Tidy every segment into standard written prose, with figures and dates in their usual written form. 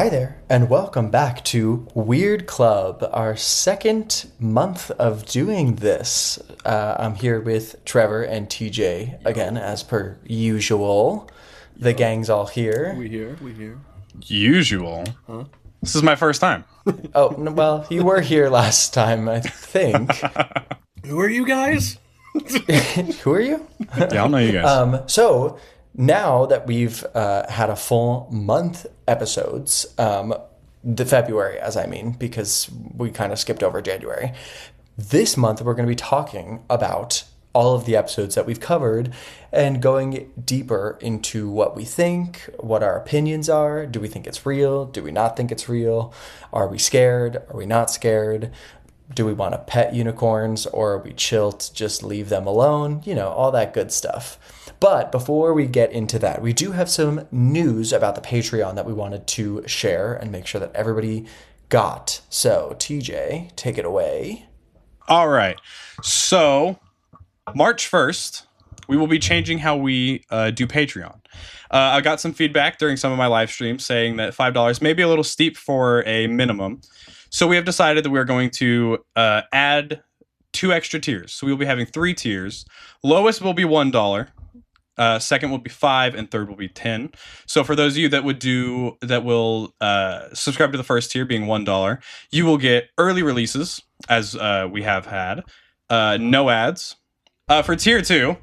Hi there, and welcome back to Weird Club, our second month of doing this. I'm here with Trevor and TJ again, as per usual. The gang's all here. We here. Usual? Huh? This is my first time. Oh, well, you were here last time, I think. Who are you guys? Who are you? Yeah, I'll know you guys. So, now that we've had a full month episodes, the February, as I mean, because we kind of skipped over January. This month, we're going to be talking about all of the episodes that we've covered and going deeper into what we think, what our opinions are. Do we think it's real? Do we not think it's real? Are we scared? Are we not scared? Do we want to pet unicorns, or are we chill to just leave them alone? You know, all that good stuff. But before we get into that, we do have some news about the Patreon that we wanted to share and make sure that everybody got. So, TJ, take it away. All right. So, March 1st, we will be changing how we do Patreon. I got some feedback during some of my live streams saying that $5 may be a little steep for a minimum. So we have decided that we're going to add 2 extra tiers. So we'll be having 3 tiers. Lowest will be $1. Second will be $5, and third will be $10. So for those of you that will subscribe to the first tier, being $1, you will get early releases, as we have had, no ads. For tier 2,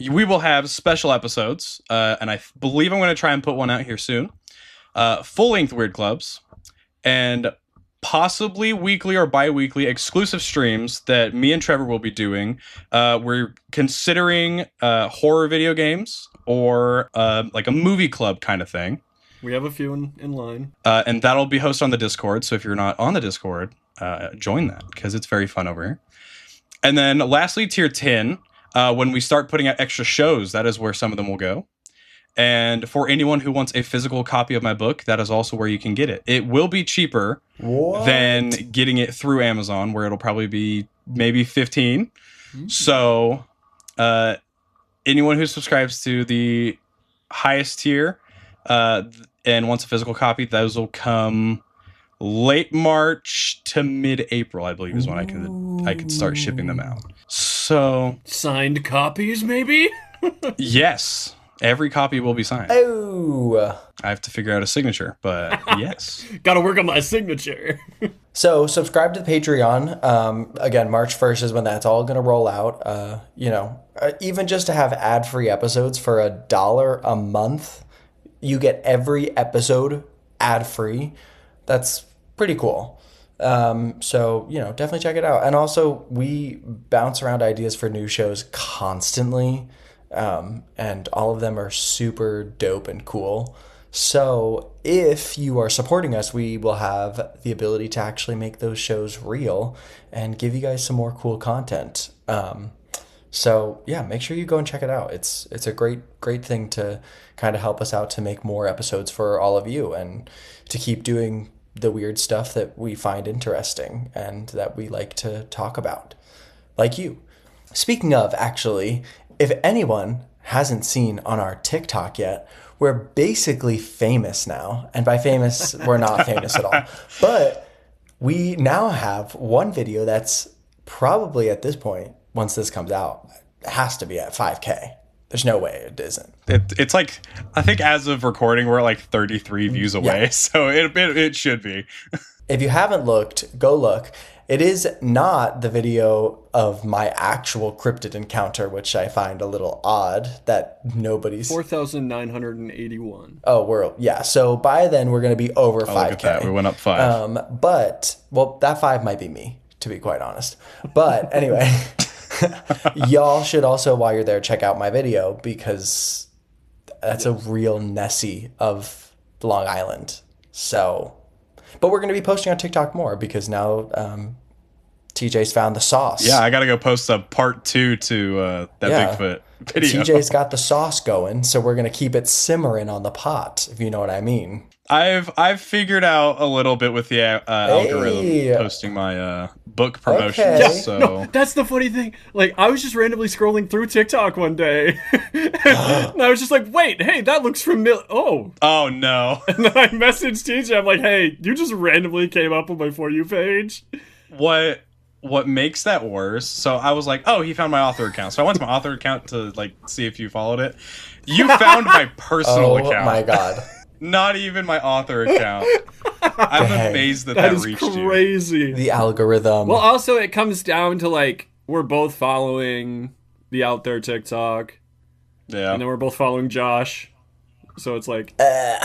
we will have special episodes, and I believe I'm going to try and put one out here soon. Full-length Weird Clubs, and possibly weekly or bi-weekly exclusive streams that me and Trevor will be doing. We're considering horror video games or like a movie club kind of thing. We have a few in line. And that'll be hosted on the Discord. So if you're not on the Discord, join that because it's very fun over here. And then lastly, tier 10, when we start putting out extra shows, that is where some of them will go. And for anyone who wants a physical copy of my book, that is also where you can get it. It will be cheaper than getting it through Amazon, where it'll probably be maybe $15. Mm-hmm. So anyone who subscribes to the highest tier and wants a physical copy, those will come late March to mid-April, I believe, is when I could start shipping them out. So signed copies, maybe? Yes. Every copy will be signed. Oh! I have to figure out a signature, but yes. Gotta work on my signature. So, subscribe to the Patreon. Again, March 1st is when that's all going to roll out. Even just to have ad-free episodes for $1 a month, you get every episode ad-free. That's pretty cool. So, definitely check it out. And also, we bounce around ideas for new shows constantly. And all of them are super dope and cool. So if you are supporting us, we will have the ability to actually make those shows real and give you guys some more cool content. So yeah, make sure you go and check it out. It's a great thing to kind of help us out to make more episodes for all of you and to keep doing the weird stuff that we find interesting and that we like to talk about, like you. Speaking of, actually, if anyone hasn't seen on our TikTok yet, we're basically famous now. And by famous, we're not famous at all. But we now have one video that's probably at this point, once this comes out, has to be at 5K. There's no way it isn't. It's like, I think as of recording, we're like 33 views away. Yeah. So it should be. If you haven't looked, go look. It is not the video of my actual cryptid encounter, which I find a little odd that nobody's... 4,981. Oh, yeah. So by then, we're going to be over 5K. Look at that. We went up 5. That 5 might be me, to be quite honest. But anyway, y'all should also, while you're there, check out my video because that's a real Nessie of Long Island. So... But we're going to be posting on TikTok more because now TJ's found the sauce. Yeah, I got to go post a part 2 to that Bigfoot video. TJ's got the sauce going, so we're going to keep it simmering on the pot, if you know what I mean. I've figured out a little bit with the algorithm posting my book promotions. Okay. So No, that's the funny thing. Like, I was just randomly scrolling through TikTok one day, and I was just like, "Wait, hey, that looks familiar." oh no. And then I messaged TJ. I'm like, "Hey, you just randomly came up on my For You page." What makes that worse? So I was like, oh, he found my author account. So I went to my author account to like see if you followed it. You found my personal account. Oh my god. Not even my author account. I'm Dang. amazed that That is reached you. crazy. The algorithm. Well, also, it comes down to like we're both following the Out There TikTok, Yeah. and then we're both following Josh. So it's like, eh.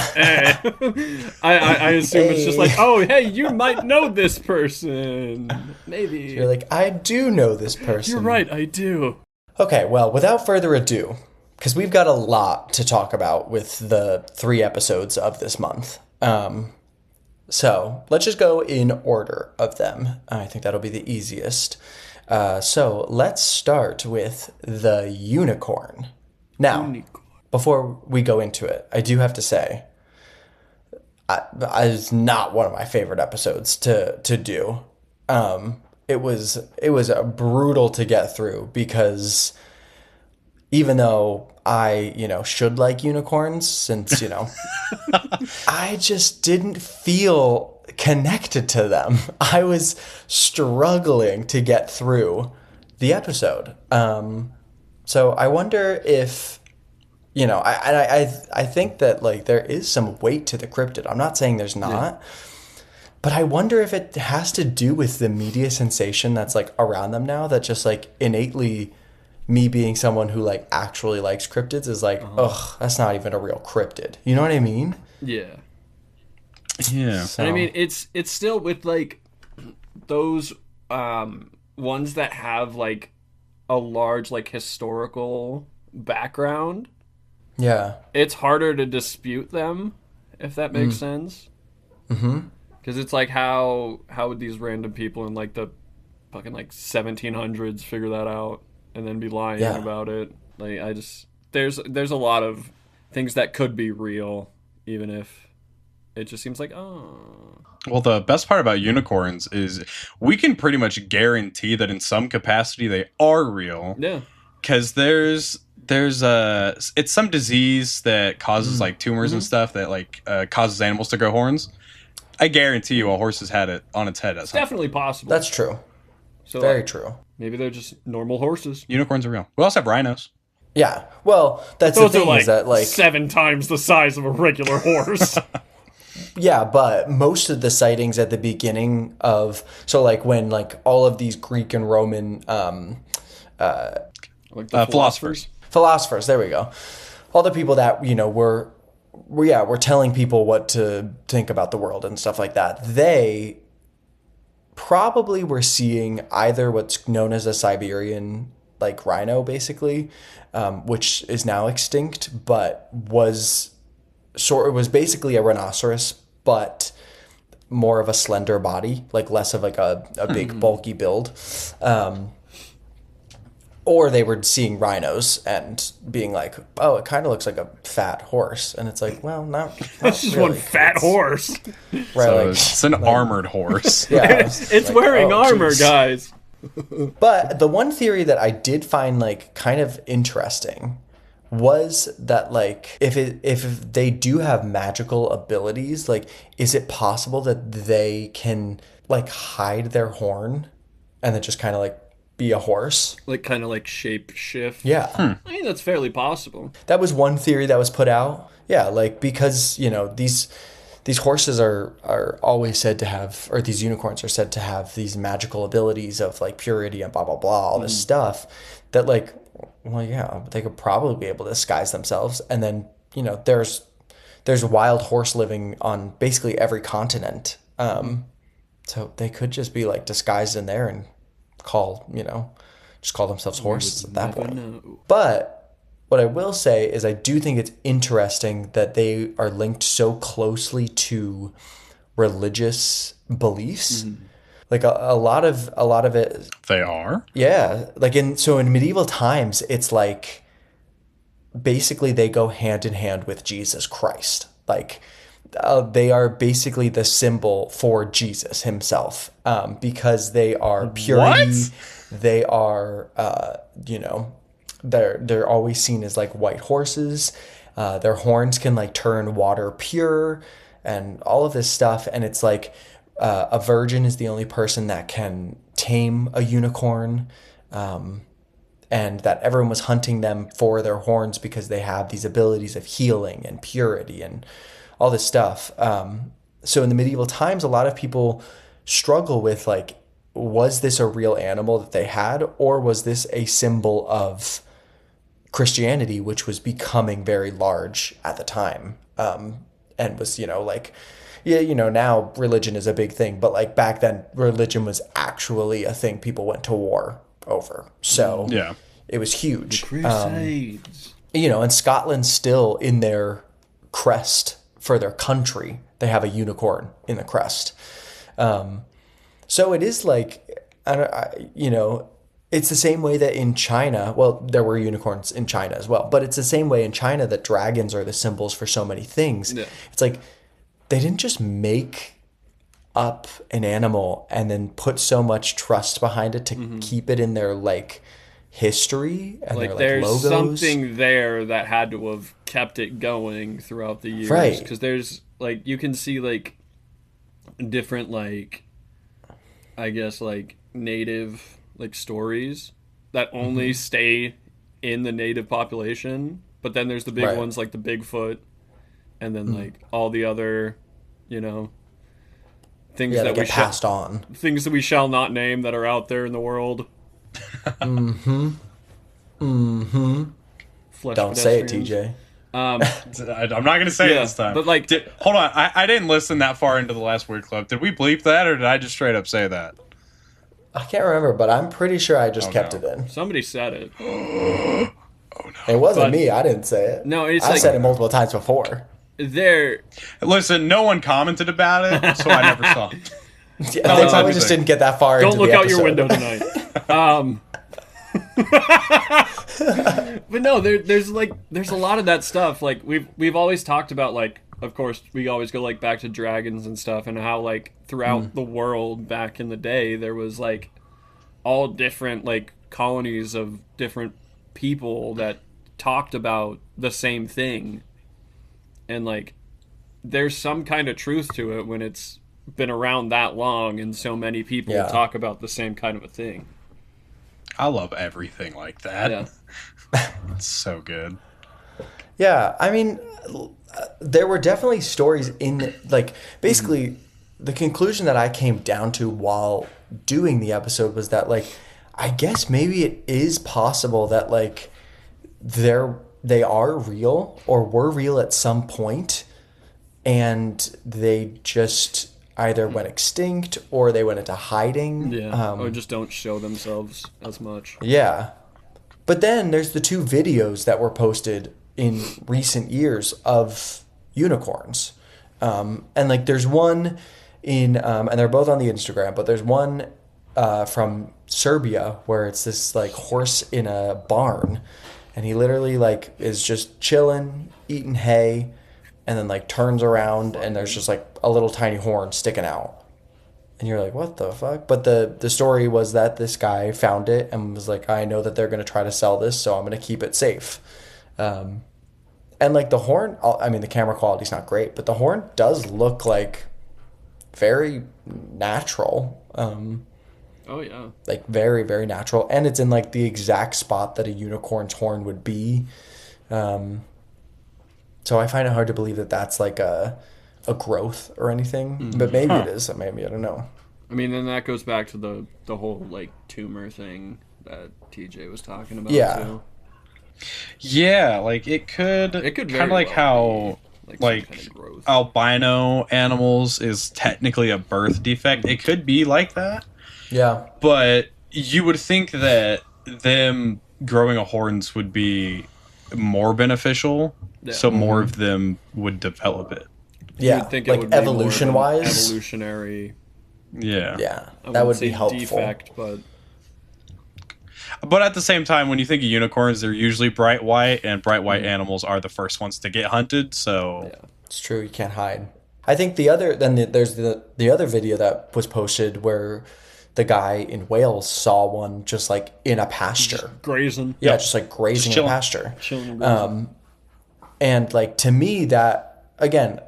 I assume it's just like, oh, hey, you might know this person. Maybe. You're like, I do know this person. You're right, I do. Okay, well, without further ado, because we've got a lot to talk about with the 3 episodes of this month. So let's just go in order of them. I think that'll be the easiest. So let's start with the unicorn. Now, before we go into it, I do have to say, it's not one of my favorite episodes to do. It was brutal to get through because even though I, should like unicorns since, I just didn't feel connected to them. I was struggling to get through the episode. So I wonder if, I think that like there is some weight to the cryptid. I'm not saying there's not. But I wonder if it has to do with the media sensation that's like around them now, that just like innately me being someone who like actually likes cryptids is like, ugh, that's not even a real cryptid. You know what I mean? Yeah. Yeah. So, And I mean, it's still with like those ones that have like a large like historical background. yeah. It's harder to dispute them, if that makes sense. Mm-hmm. Because it's like how would these random people in like the fucking like 1700s figure that out and then be lying Yeah. about it? Like I just there's a lot of things that could be real, even if it just seems like Well, the best part about unicorns is we can pretty much guarantee that in some capacity they are real. yeah. Because there's it's some disease that causes like tumors and stuff that like causes animals to grow horns. I guarantee you a horse has had it on its head at some point. Definitely possible. That's true. So Very like, true. maybe they're just normal horses. Unicorns are real. We also have rhinos. Yeah. Well, that's Those the are thing like, is that like 7 times the size of a regular horse. yeah, but most of the sightings at the beginning of like when like all of these Greek and Roman Like the philosophers, there we go. All the people that, were telling people what to think about the world and stuff like that. They probably were seeing either what's known as a Siberian like rhino, basically, which is now extinct, but was basically a rhinoceros, but more of a slender body, like less of like a big bulky build. Or they were seeing rhinos and being like, oh, it kind of looks like a fat horse. And it's like, well, not That's just really. one fat horse. Right, So like, it's an armored horse. yeah, It's like, wearing oh, armor, geez. guys. But the one theory that I did find like kind of interesting was that like if they do have magical abilities, like is it possible that they can like hide their horn and then just kind of like be a horse? Like kind of like shape shift. Yeah. I mean that's fairly possible. That was one theory that was put out. Yeah, like because, these horses are always said to have, or these unicorns are said to have these magical abilities of like purity and blah, blah, blah, all this stuff that like, well, yeah, they could probably be able to disguise themselves. And then, there's a wild horse living on basically every continent. So they could just be like disguised in there and just call themselves horses at that point. No. But what I will say is I do think it's interesting that they are linked so closely to religious beliefs. Like a lot of it. They are? Yeah. Like in medieval times, it's like basically they go hand in hand with Jesus Christ. Like they are basically the symbol for Jesus himself, because they are purity. What? They are, they're always seen as like white horses. Their horns can like turn water pure, and all of this stuff. And it's like a virgin is the only person that can tame a unicorn. And that everyone was hunting them for their horns because they have these abilities of healing and purity and all this stuff. So in the medieval times, a lot of people struggle with like, was this a real animal that they had, or was this a symbol of Christianity, which was becoming very large at the time, and was, like, yeah, now religion is a big thing, but like back then, religion was actually a thing people went to war over. So Yeah. it was huge. Crusades. And Scotland's still in their crest for their country. They have a unicorn in the crest. So it is like, it's the same way that in China, well, there were unicorns in China as well, but it's the same way in China that dragons are the symbols for so many things. Yeah. It's like they didn't just make up an animal and then put so much trust behind it to keep it in their like history and Like their like there's logos. something there that had to have kept it going throughout the years. Right. Because there's like, you can see like different like, I guess like native like stories that only stay in the native population, but then there's the big Right. ones like the Bigfoot, and then like all the other, things Yeah, that they we get passed on. things that we shall not name that are out there in the world. Flesh Don't say it, pedestrians. TJ. I'm not going to say it Yeah, this time. but, like- hold on. I didn't listen that far into the last Weird Club. Did we bleep that, or did I just straight up say that? I can't remember, but I'm pretty sure I just kept no. it in. Somebody said it. It wasn't But- me. I didn't say it. No, it's I've like said it multiple times before. there. Listen, no one commented about it, so I never saw it. Yeah, No, they it's probably everything. just didn't get that far Don't into look the out your episode. window tonight. But no, there's a lot of that stuff. Like we've always talked about, like, of course we always go like back to dragons and stuff, and how like throughout the world back in the day there was like all different like colonies of different people that talked about the same thing, and like there's some kind of truth to it when it's been around that long and so many people Yeah. talk about the same kind of a thing. I love everything like that. Yeah. It's so good. Yeah, I mean, there were definitely stories in, like, basically, the conclusion that I came down to while doing the episode was that, like, I guess maybe it is possible that, like, they are real or were real at some point, and they just either went extinct or they went into hiding. Yeah, or just don't show themselves as much. Yeah. But then there's the two videos that were posted in recent years of unicorns. And like there's one and they're both on the Instagram, but there's one from Serbia where it's this like horse in a barn, and he literally like is just chilling, eating hay, and then like turns around and there's just like a little tiny horn sticking out. And you're like, what the fuck? But the story was that this guy found it and was like, I know that they're going to try to sell this, so I'm going to keep it safe. And like the horn, I mean, the camera quality's not great, but the horn does look like very natural. Oh yeah. Like very, very natural. And it's in like the exact spot that a unicorn's horn would be. So I find it hard to believe that that's like a growth or anything, but maybe it is. Maybe, I don't know. I mean, then that goes back to the whole like tumor thing that TJ was talking about. Yeah. Too. Yeah, like it could very kind of like well how be, some like kind of growth. albino animals is technically a birth defect. It could be like that, Yeah. but you would think that them growing a horns would be more beneficial, Yeah. so more of them would develop it. You Yeah. would think it Like would be more of an evolution-wise. Evolutionary. Yeah. Yeah. I That wouldn't would be say helpful. defect, but But at the same time, when you think of unicorns, they're usually bright white, and bright white animals are the first ones to get hunted. So yeah. It's true. You can't hide. I think there's the other video that was posted where the guy in Wales saw one just like in a pasture. Grazing. Yeah, just like grazing in a pasture. Chilling and grazing. And like to me that again,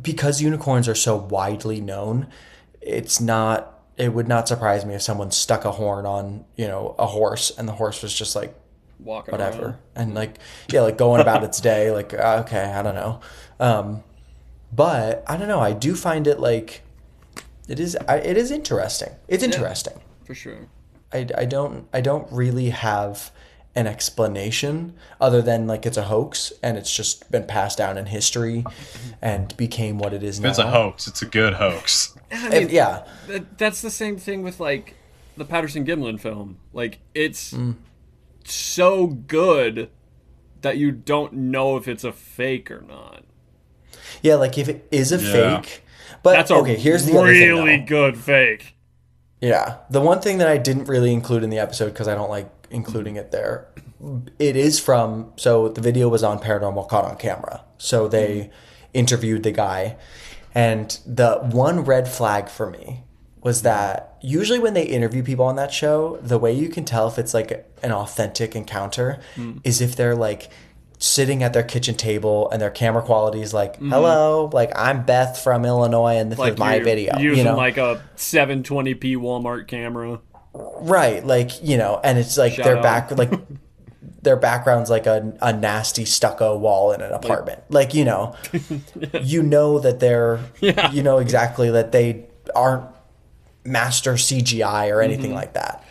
because unicorns are so widely known, it would not surprise me if someone stuck a horn on, a horse and the horse was just like Walking whatever. around. And like like going about its day, like okay, I don't know. But I don't know, I do find it like it is interesting. It's interesting. For sure. I don't really have an explanation other than like it's a hoax and it's just been passed down in history and became what it is now. If it's a hoax, it's a good hoax. I mean, Yeah. That's the same thing with like the Patterson Gimlin film. Like it's so good that you don't know if it's a fake or not. Yeah, like if it is a Yeah. fake, but That's a okay, here's the other thing, really though. good fake. Yeah. The one thing that I didn't really include in the episode because I don't like including it there, it is so the video was on Paranormal Caught on Camera. So they interviewed the guy. And the one red flag for me was that usually when they interview people on that show, the way you can tell if it's like an authentic encounter is if they're like sitting at their kitchen table and their camera quality is like, hello, like I'm Beth from Illinois and this is my video. Using like a 720p Walmart camera. Right. Like, and it's like their background's like a nasty stucco wall in an apartment. Like, you know that they're, you know exactly that they aren't master CGI or anything like that.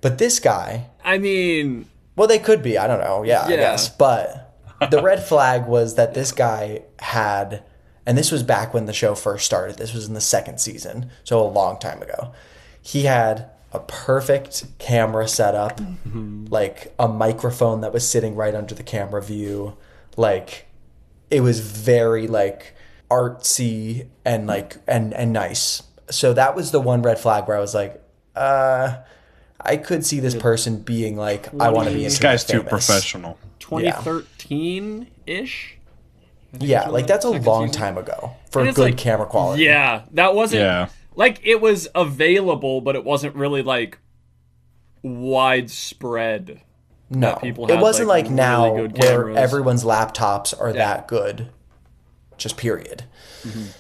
But this guy, I mean, well, they could be. I don't know. Yeah, I guess. But the red flag was that this guy had, and this was back when the show first started. This was in the second season, so a long time ago. He had a perfect camera setup, like a microphone that was sitting right under the camera view. Like it was very like artsy and like and nice. So that was the one red flag where I was like, I could see this person being like, I want to be. This guy's too professional. 2013-ish. Yeah, like that's a long time ago for good like, camera quality. Yeah, that wasn't. Yeah. Like, it was available, but it wasn't really, like, widespread. No, People had, it wasn't like really now good where cameras. everyone's laptops are that good, just period.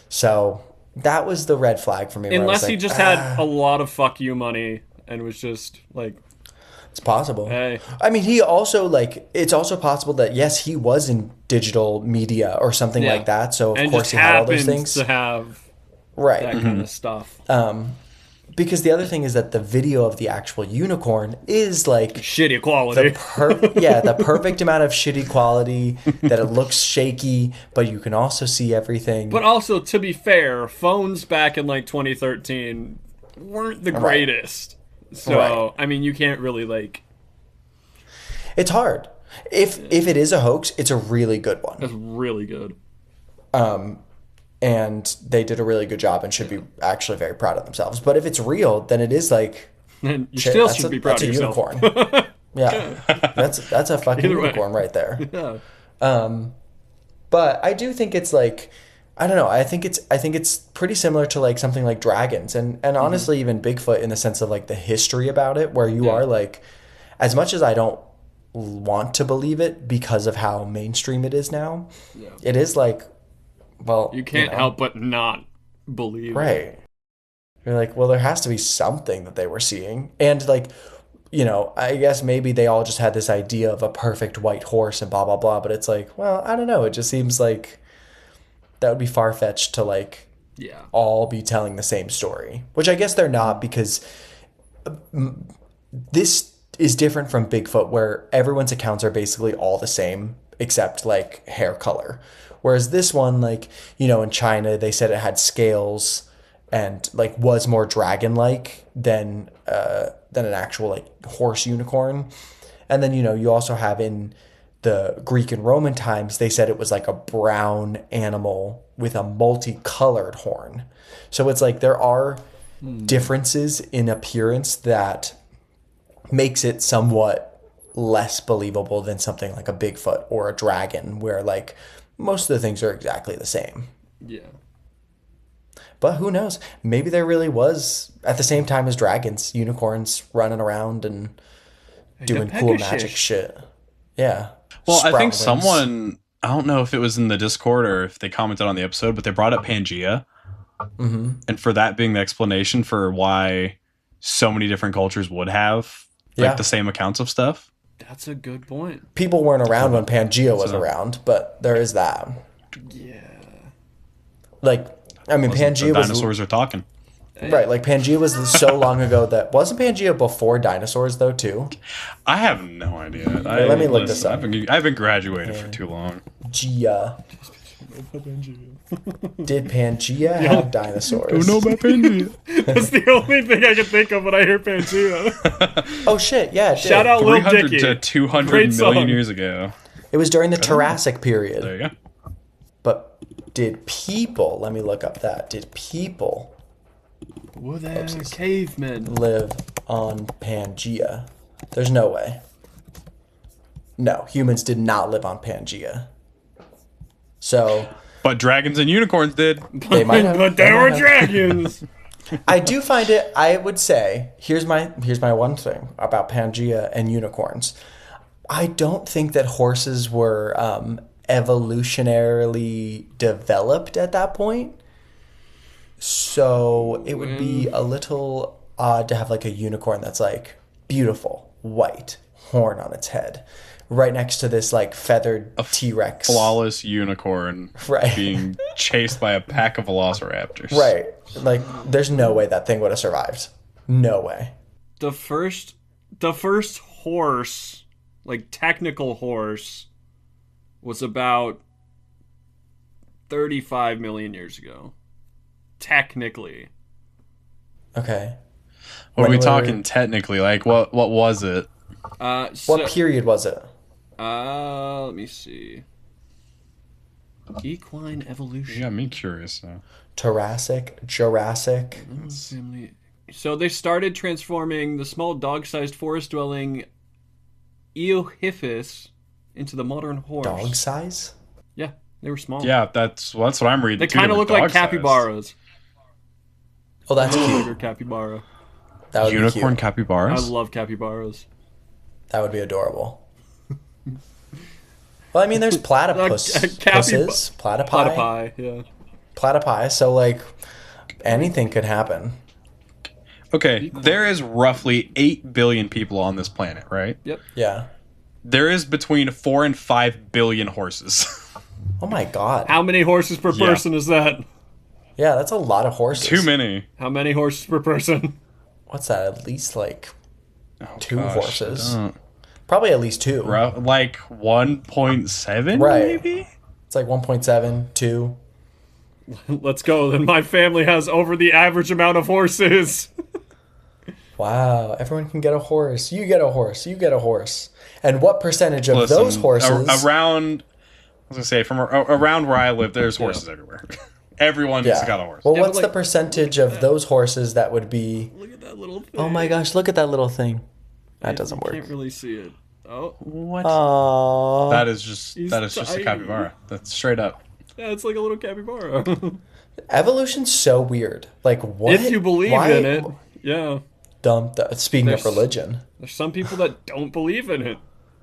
So that was the red flag for me. where I was Unless like, he just had a lot of fuck you money and was just, like, it's possible. hey. I mean, he also, like, it's also possible that, yes, he was in digital media or something like that. So, of course, he had all those things. To have right. that kind of stuff. Because the other thing is that the video of the actual unicorn is like Shitty quality. the perfect amount of shitty quality that it looks shaky, but you can also see everything. But also, to be fair, phones back in like 2013 weren't the greatest. So, I mean, you can't really like. It's hard. If it is a hoax, it's a really good one. That's really good. And they did a really good job and should be actually very proud of themselves. But if it's real, then it is like And you still should be proud that's of a yourself. unicorn. Yeah, that's a fucking unicorn right there. Yeah. But I do think it's like, I don't know. I think it's pretty similar to like something like dragons and honestly even Bigfoot in the sense of like the history about it, where you are like, as much as I don't want to believe it because of how mainstream it is now, it is like, well, You can't help but not believe it. right. You're like, well, there has to be something that they were seeing, and like, I guess maybe they all just had this idea of a perfect white horse and blah blah blah. But it's like, well, I don't know. It just seems like that would be far fetched to like all be telling the same story, which I guess they're not, because this is different from Bigfoot, where everyone's accounts are basically all the same except like hair color. Whereas this one, like, in China, they said it had scales and like was more dragon-like than an actual like horse unicorn. And then, you also have in the Greek and Roman times, they said it was like a brown animal with a multicolored horn. So it's like there are differences in appearance that makes it somewhat less believable than something like a Bigfoot or a dragon, where like most of the things are exactly the same. Yeah. But who knows? Maybe there really was, at the same time as dragons, unicorns running around and doing cool magic shit. Yeah. Well, I think Sprout wings. someone, I don't know if it was in the Discord or if they commented on the episode, but they brought up Pangea. Mm-hmm. And for that being the explanation for why so many different cultures would have like the same accounts of stuff. That's a good point. People weren't around when Pangea was around, but there is that. Yeah. Like, I mean, Pangea was... Dinosaurs are talking. Right, like Pangea was so long ago that... Wasn't Pangea before dinosaurs, though, too? I have no idea. Let me look this up. I've been graduated for too long. Gia. Did Pangea have dinosaurs? Don't know about Pangea. That's the only thing I can think of when I hear Pangea. Oh, shit, yeah, it did. Shout out Lil 300 Dicky. to 200 Great million song. years ago. It was during the Jurassic period. There you go. But did people... Let me look up that. Did people Were there cavemen? live on Pangea? There's no way. No, humans did not live on Pangea. So... But dragons and unicorns did. They might have, But they there might were have. dragons. I do find it. I would say here's my one thing about Pangea and unicorns. I don't think that horses were evolutionarily developed at that point. So it would be a little odd to have like a unicorn that's like beautiful, white, horn on its head, right next to this like feathered T-Rex. Flawless unicorn Right. being chased by a pack of velociraptors. Right. Like there's no way that thing would have survived. No way. The first horse, like technical horse, was about 35 million years ago. Technically. Okay. What are we When talking technically? Like what was it? What period was it? Let me see. Equine evolution. Yeah, me curious now. Jurassic. Family. So they started transforming the small dog-sized forest-dwelling Eohippus into the modern horse. Dog size? Yeah, they were small. Yeah, that's what I'm reading. They too. kind of were look like dog-sized. capybaras. Oh, that's Bigger cute. capybara. That would Unicorn be cute. I capybaras? love capybaras. That would be adorable. Well, I mean, there's platypus. Pusses, platypi. Platypi, yeah. Platypi. So, like, anything could happen. Okay, there is roughly 8 billion people on this planet, right? Yep. Yeah. There is between 4 and 5 billion horses. Oh my god. How many horses per Yeah. person is that? Yeah, that's a lot of horses. Too many. How many horses per person? What's that? At least like Oh, 2 gosh, horses. don't. Probably at least 2. Like 1.7 Right. maybe? It's like 1.7, 2. Let's go. Then my family has over the average amount of horses. Wow, everyone can get a horse. You get a horse. You get a horse. And what percentage of Listen, those horses? around, I was gonna say from around where I live, there's horses everywhere. Everyone's got a horse. Well, Yeah, what's but, the like- percentage of those horses that would be? Look at that little thing. Oh my gosh! Look at that little thing. That doesn't You work. can't really see it. Oh, What? Aww. That is just He's a tiny. capybara. That's straight up. yeah, it's like a little capybara. Evolution's so weird. Like what? if you believe Why- in it, yeah. Speaking of There's- religion, There's some people that don't believe in it.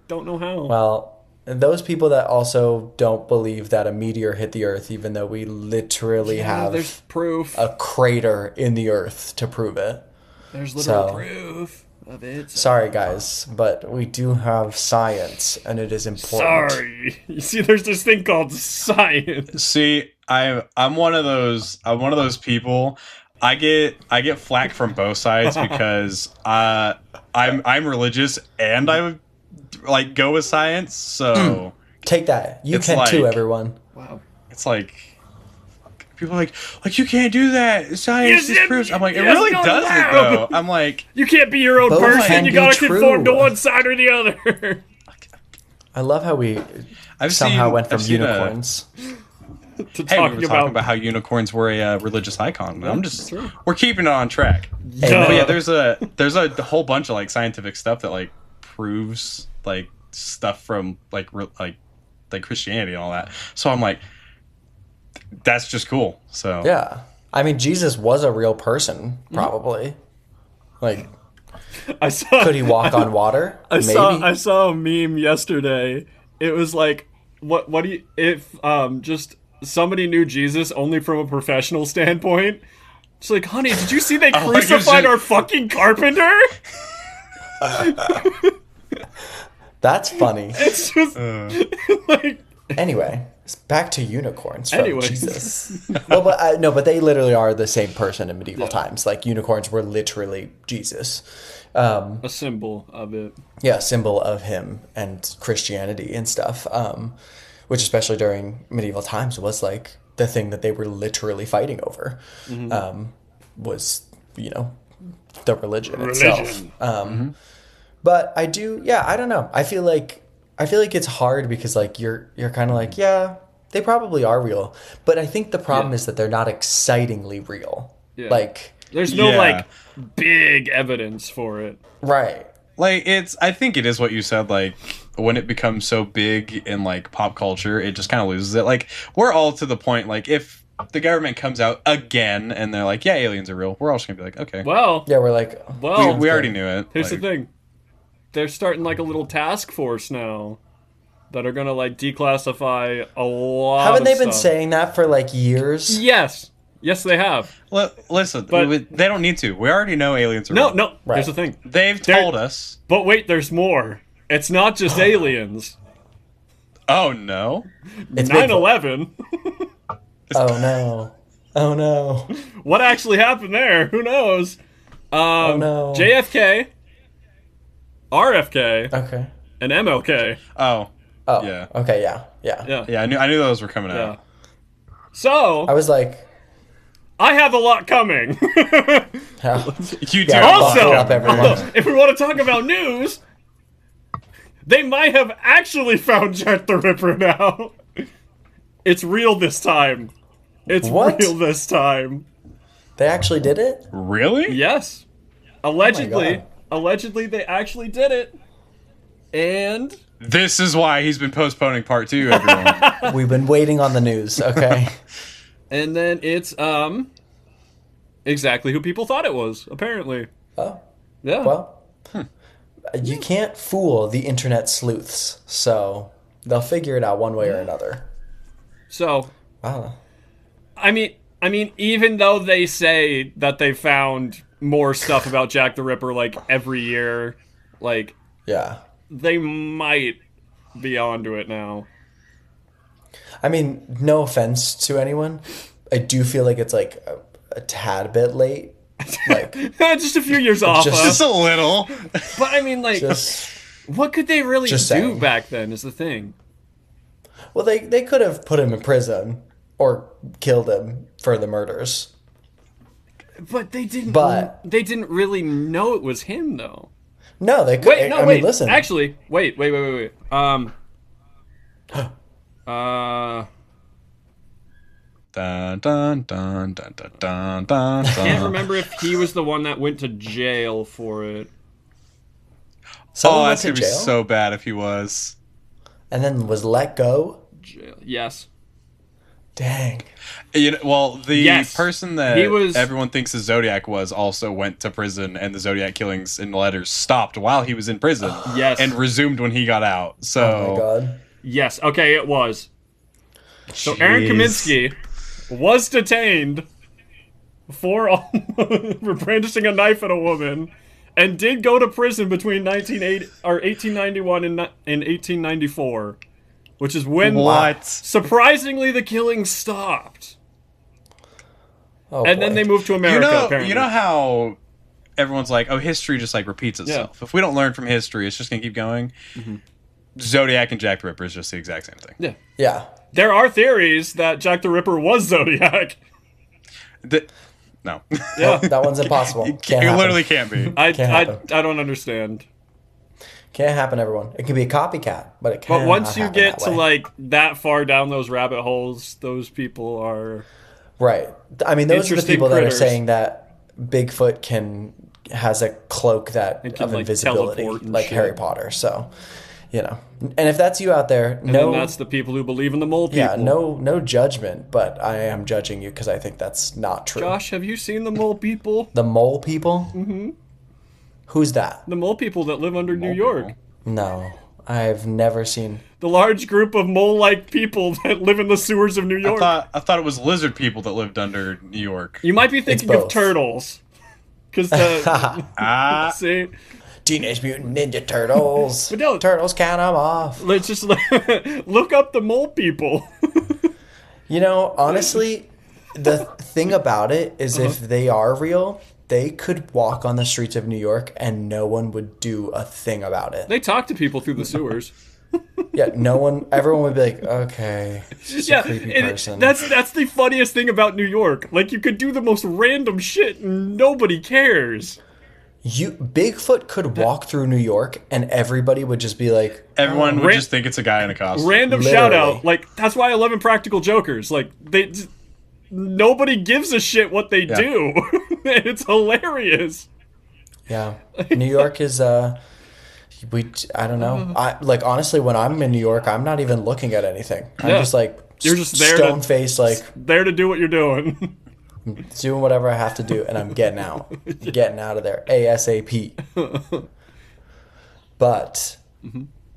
Don't know how. well, and those people that also don't believe that a meteor hit the Earth, even though we literally yeah, there's have proof. a crater in the Earth to prove it. There's literal so- proof of it. Sorry, guys, but we do have science, and it is important. Sorry. You see, there's this thing called science. See, I'm one of those people. I get flack from both sides because I'm religious and I would like go with science. So Take that. You It's can too, like- everyone. Wow. it's like people are like you can't do that. Science Yes, disproves. I'm like it yes, really no, doesn't no. though. I'm like You can't be your own Both person. can You be gotta conform to true. one side or the other. I love how we I've somehow seen, went from I've seen unicorns. to Hey, we talking were talking about how unicorns were a religious icon. I'm just true. we're keeping it on track. Hey, But yeah, there's a whole bunch of like scientific stuff that like proves like stuff from like Christianity and all that. So I'm like, that's just cool. So Yeah. I mean, Jesus was a real person, probably. Like, I saw. could he walk on water? I Maybe. saw a meme yesterday. It was like, what do you, if just somebody knew Jesus only from a professional standpoint? It's like, honey, did you see they crucified our fucking carpenter? That's funny. It's just like. Anyway, back to unicorns from Anyways. Jesus. Well, but no, but they literally are the same person in medieval times. Like, unicorns were literally Jesus. A symbol of it. Yeah, symbol of him and Christianity and stuff. Which, especially during medieval times, was like the thing that they were literally fighting over. Was, you know, the religion itself. But I don't know. I feel like it's hard because, like, you're kind of like, yeah, they probably are real. But I think the problem is that they're not excitingly real. Yeah. Like, there's no like big evidence for it. Right. Like, I think it is what you said, like, when it becomes so big in, like, pop culture, it just kind of loses it. Like, we're all to the point, like, if the government comes out again and they're like, yeah, aliens are real, we're all just gonna be like, okay. Well, Yeah, we're like, we already knew it. here's like, the thing. They're starting like a little task force now that are gonna like declassify a lot haven't of they been stuff. saying that for like years? Yes, they have. Listen, But- they don't need to. We already know aliens are real. No. Right. Here's the thing. They've told us. But wait, there's more. It's not just aliens. Oh, no. It's 9/11. Oh no. Oh no. What actually happened there? Who knows? Oh no. JFK, RFK, Okay. and MLK. Oh. Oh. Yeah. Okay. Yeah. Yeah. Yeah. Yeah, I knew those were coming Yeah. out. So I was like, I have a lot coming. yeah. You do. Yeah, buckle up, everyone. If we want to talk about news, they might have actually found Jack the Ripper now. It's real this time. It's What? real this time. They actually did it? Really? Yes. Allegedly. God. Allegedly, they actually did it. And This is why he's been postponing part 2, everyone. We've been waiting on the news, okay? then it's exactly who people thought it was, apparently. Oh. Yeah. Well, you can't fool the internet sleuths, so they'll figure it out one way or another. So, Wow. I mean, even though they say that they found more stuff about Jack the Ripper like every year, like Yeah. they might be onto it now. I mean, no offense to anyone. I do feel like it's like a tad bit late. Like, Just a few years off. Just a little. But I mean, like, just. what could they really Just do saying. back then? Is the thing. Well, they could have put him in prison or killed him for the murders. But they didn't. But- they didn't really know it was him, though. No, they could. Wait, no, I wait. mean, listen. Actually, wait. Dun, dun, dun, dun, dun, dun, dun, Can't remember if he was the one that went to jail for it. Someone Oh, went that's to going to be jail so bad if he was. and then was let go. Jail. Yes. Dang. You know, well, the Yes. person that He was- everyone thinks the Zodiac was also went to prison, and the Zodiac killings and letters stopped while he was in prison. Yes. And resumed when he got out. So, Oh my god. Yes. Okay, it was. So Aaron Jeez. Kaminsky was detained for for brandishing a knife at a woman, and did go to prison between 1891 and 1894, which is when What? surprisingly the killings stopped. Oh, And then boy. they moved to America. Apparently, you know how everyone's like, oh, history just like repeats itself. If we don't learn from history, it's just gonna keep going. Zodiac and Jack the Ripper is just the exact same thing. Yeah. Yeah. There are theories that Jack the Ripper was Zodiac. No, Yeah. That one's impossible. Can't it happen. literally can't be. I happen. don't understand. Can't happen, everyone. It can be a copycat, but it can't. But once you happen get that to way. like that far down those rabbit holes, those people are Right. I mean, those are the Interesting people that are critters. saying that Bigfoot has a cloak that It can, of like, invisibility, teleport and like shit. Harry Potter. So you know. And if that's you out there, And then that's the people who believe in the mole people. yeah, no judgment, but I am judging you because I think that's not true. Josh, have you seen the mole people? The mole people? Mm-hmm. Who's that? The mole people that live under New York. people. No, I've never seen. The large group of mole-like people that live in the sewers of New York. I thought it was lizard people that lived under New York. You might be thinking of both. turtles. Because see, Teenage Mutant Ninja Turtles. But no- Turtles, count them off. let's just look up the mole people. You know, honestly, the thing about it is if they are real, they could walk on the streets of New York and no one would do a thing about it. They talk to people through the sewers. Yeah, everyone would be like, okay, it's a creepy person. That's the funniest thing about New York. Like, you could do the most random shit and nobody cares. Bigfoot could walk through New York and everybody would just be like, Everyone would just think it's a guy in a costume. Random Literally. shout out. Like, that's why I love Impractical Jokers. Like, nobody gives a shit what they do. It's hilarious. yeah, New York is I don't know. Honestly, when I'm in New York, I'm not even looking at anything. I'm Yeah. just like You're just there stone faced, like There to do what you're doing. doing whatever I have to do, and I'm getting out, getting out of there ASAP. But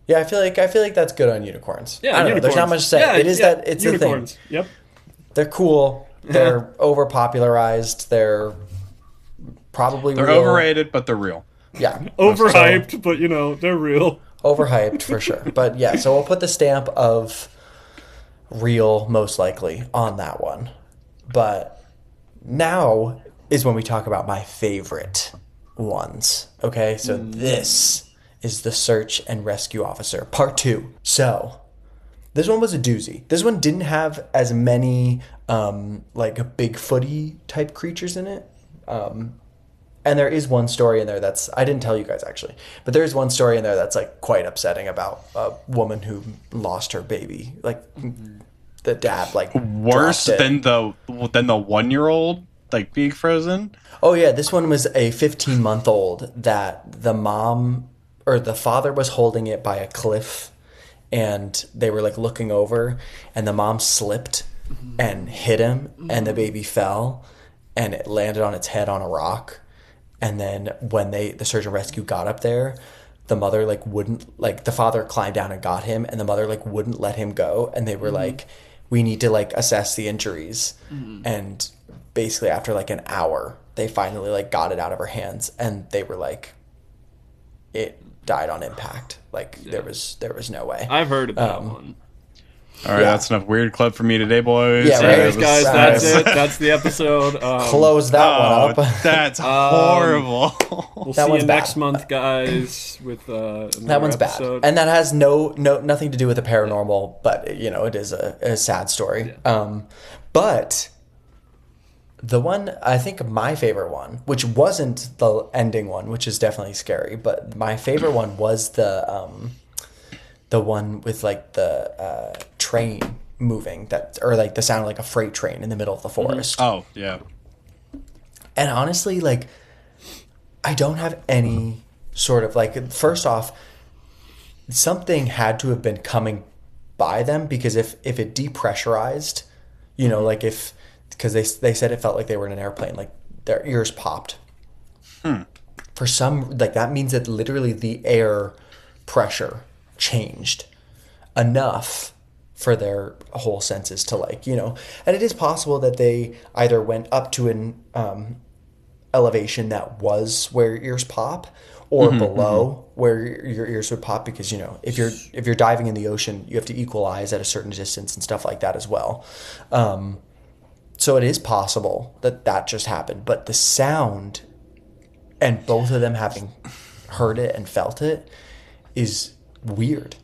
yeah, I feel like that's good on unicorns. Yeah, I don't know. There's not unicorns. much to say. Yeah, It is yeah, that it's unicorns. a thing. Yep. They're cool. They're overpopularized. They're probably They're real. overrated, but they're real. Yeah, Overhyped, but they're real. overhyped for sure. But yeah, so we'll put the stamp of real, most likely, on that one. But now is when we talk about my favorite ones. Okay, so this is the Search and Rescue Officer, Part 2. So this one was a doozy. This one didn't have as many like Bigfooty type creatures in it. And there is one story in there that's, I didn't tell you guys actually, but there is one story in there that's like quite upsetting about a woman who lost her baby. Like the dad like Worse dropped it. than the 1-year-old like being frozen. Oh yeah, this one was a 15-month-old that the mom or the father was holding it by a cliff and they were like looking over and the mom slipped and hit him and the baby fell and it landed on its head on a rock. And then when the search and rescue got up there, the mother like wouldn't, like the father climbed down and got him and the mother like wouldn't let him go. And they were like, we need to like assess the injuries. And basically after like an hour, they finally like got it out of her hands and they were like, it died on impact. Like there was no way. I've heard of that one. All right, that's enough weird club for me today, boys. Yeah, right. Anyways, guys, that's Sorry. it. That's the episode. Close that one up. That's horrible. We'll That see one's you bad. next month, guys. With That one's bad, and that has nothing to do with the paranormal. But it is a sad story. But the one I think my favorite one, which wasn't the ending one, which is definitely scary, but my favorite one was the one with like the train moving or like the sound of like a freight train in the middle of the forest. Oh yeah. And honestly, like, I don't have any sort of like, first off, something had to have been coming by them because if it depressurized, like because they said it felt like they were in an airplane, like their ears popped. For some, like that means that literally the air pressure changed enough for their whole senses to like, and it is possible that they either went up to an elevation that was where your ears pop or below where your ears would pop because, if you're diving in the ocean, you have to equalize at a certain distance and stuff like that as well. So it is possible that just happened, but the sound and both of them having heard it and felt it is weird.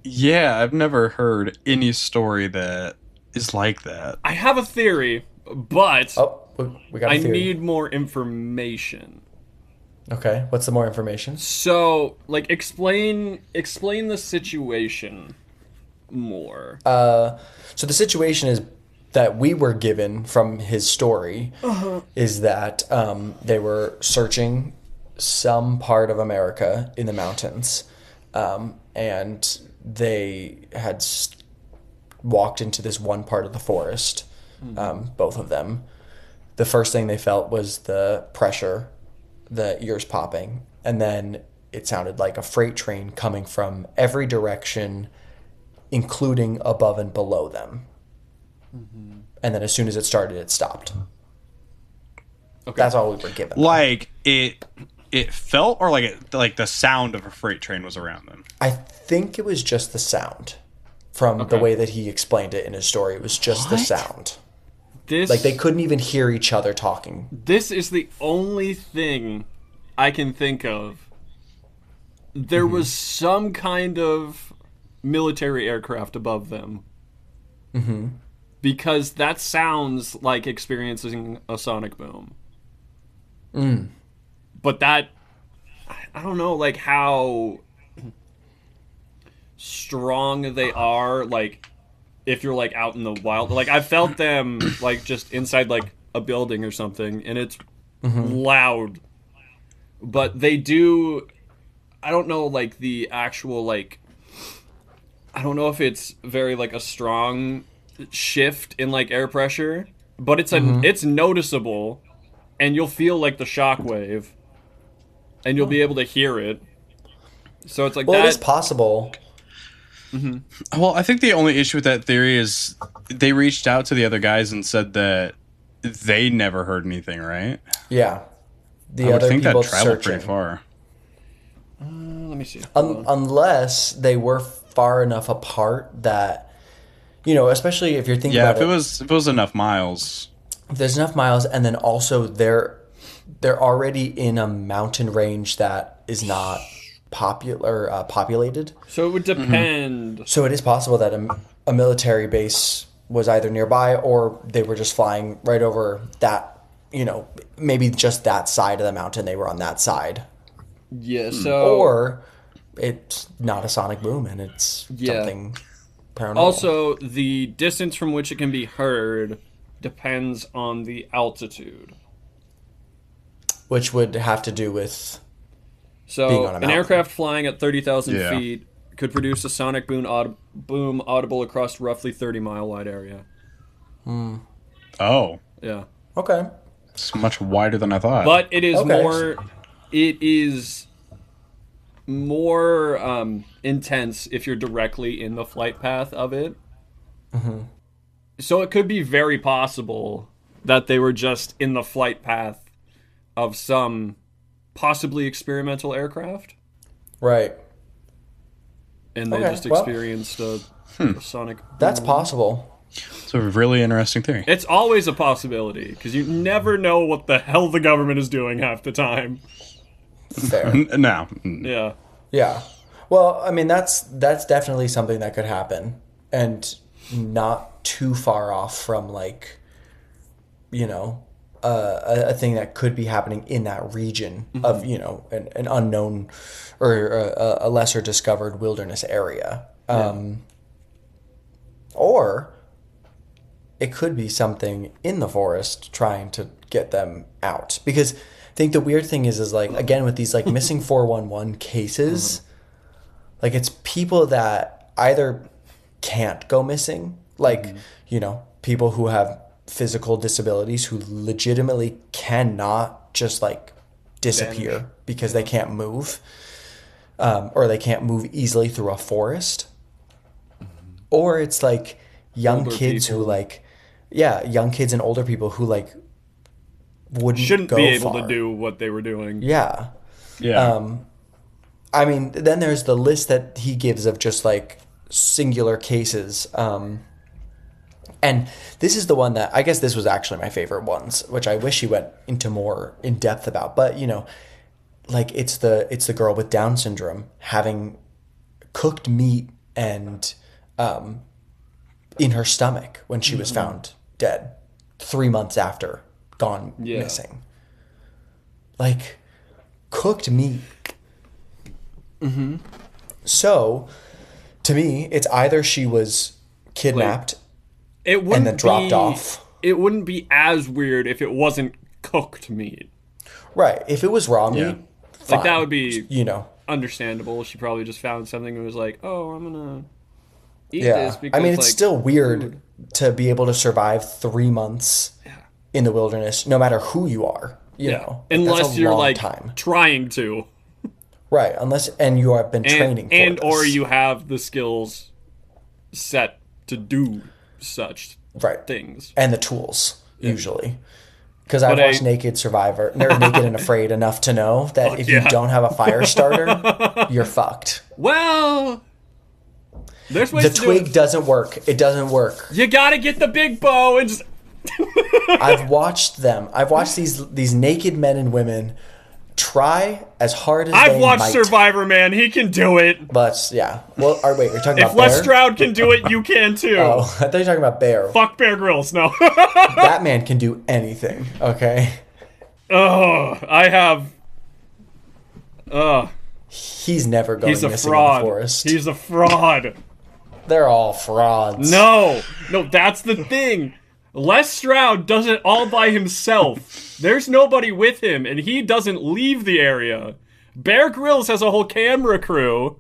Yeah, I've never heard any story that is like that. I have a theory, but We got a I theory. need more information. Okay, what's the more information? So, like, explain the situation more. So the situation is that we were given from his story is that they were searching some part of America in the mountains, and they had walked into this one part of the forest, both of them. The first thing they felt was the pressure, the ears popping, and then it sounded like a freight train coming from every direction, including above and below them. And then as soon as it started, it stopped. Okay. That's all we were given. Like it felt, or like the sound of a freight train was around them. I think it was just the sound. From the way that he explained it in his story, it was just the sound. Like they couldn't even hear each other talking. This is the only thing I can think of. There was some kind of military aircraft above them. Because that sounds like experiencing a sonic boom. But that, I don't know, like how strong they are, like if you're like out in the wild. Like I felt them like just inside like a building or something, and it's loud. But they do, I don't know, like the actual like, I don't know if it's very like a strong shift in like air pressure, but it's it's noticeable, and you'll feel like the shock wave, and you'll be able to hear it. So it's like it is possible. Well, I think the only issue with that theory is they reached out to the other guys and said that they never heard anything, right? Yeah. I would think that traveled pretty far. Let me see. Unless they were far enough apart that, you know, especially if you're thinking about if it was enough miles. If there's enough miles, and then also they're already in a mountain range that is not populated. So it would depend. So it is possible that a military base was either nearby, or they were just flying right over that, you know, maybe just that side of the mountain. They were on that side. Yeah, so... Or it's not a sonic boom, and it's something paranormal. Also, the distance from which it can be heard depends on the altitude. Which would have to do with... So, an aircraft flying at 30,000 feet could produce a sonic boom audible across roughly 30-mile wide area. Oh. Yeah. Okay. It's much wider than I thought. But it is more... It is more intense if you're directly in the flight path of it. So it could be very possible that they were just in the flight path of some... possibly experimental aircraft. Right. And they just experienced a sonic boom. That's possible. It's a really interesting theory. It's always a possibility, because you never know what the hell the government is doing half the time. Fair. No. Yeah. Yeah. Well, I mean, that's definitely something that could happen, and not too far off from, like, you know, a thing that could be happening in that region of, you know, an unknown or a lesser discovered wilderness area. Or it could be something in the forest trying to get them out. Because I think the weird thing is like, again, with these like missing 411 cases, like it's people that either can't go missing, like, you know, people who have physical disabilities who legitimately cannot just like disappear because they can't move, or they can't move easily through a forest, or it's like young older kids people. who like, young kids and older people who like Shouldn't go be able far. to do what they were doing. Yeah. I mean, then there's the list that he gives of just like singular cases. And this is the one that I guess this was actually my favorite ones, which I wish he went into more in depth about. But, you know, like it's the girl with Down syndrome having cooked meat and in her stomach when she was found dead 3 months after gone missing. Like cooked meat. So to me, it's either she was kidnapped and then dropped off. It wouldn't be as weird if it wasn't cooked meat. Right. If it was raw meat, fine. Like that would be, you know, understandable. She probably just found something and was like, "Oh, I'm gonna eat Yeah. this." Because I mean, it's like, still weird to be able to survive 3 months in the wilderness, no matter who you are. You know, like, unless that's a you're long like time. trying to, Right? Unless you have been training for or this. you have the skills set to do such right things. and the tools usually. Because I've But watched Naked Survivor, or Naked and Afraid enough to know that if you yeah. don't have a fire starter, you're fucked. Well, there's ways The to do twig it. doesn't work. It doesn't work. You gotta get the big bow and just. I've watched them. I've watched these naked men and women try as hard as I've they watched might. Survivor, man. He can do it. But yeah. Well, wait, you're talking If about Les Bear? Stroud can do it, you can too. Oh, I thought you were talking about Bear. Fuck Bear Grylls, no. That man can do anything. Okay. Oh, I have. He's never going He's a missing fraud. in the forest. He's a fraud. They're all frauds. No, that's the thing. Les Stroud does it all by himself. There's nobody with him, and he doesn't leave the area. Bear Grylls has a whole camera crew,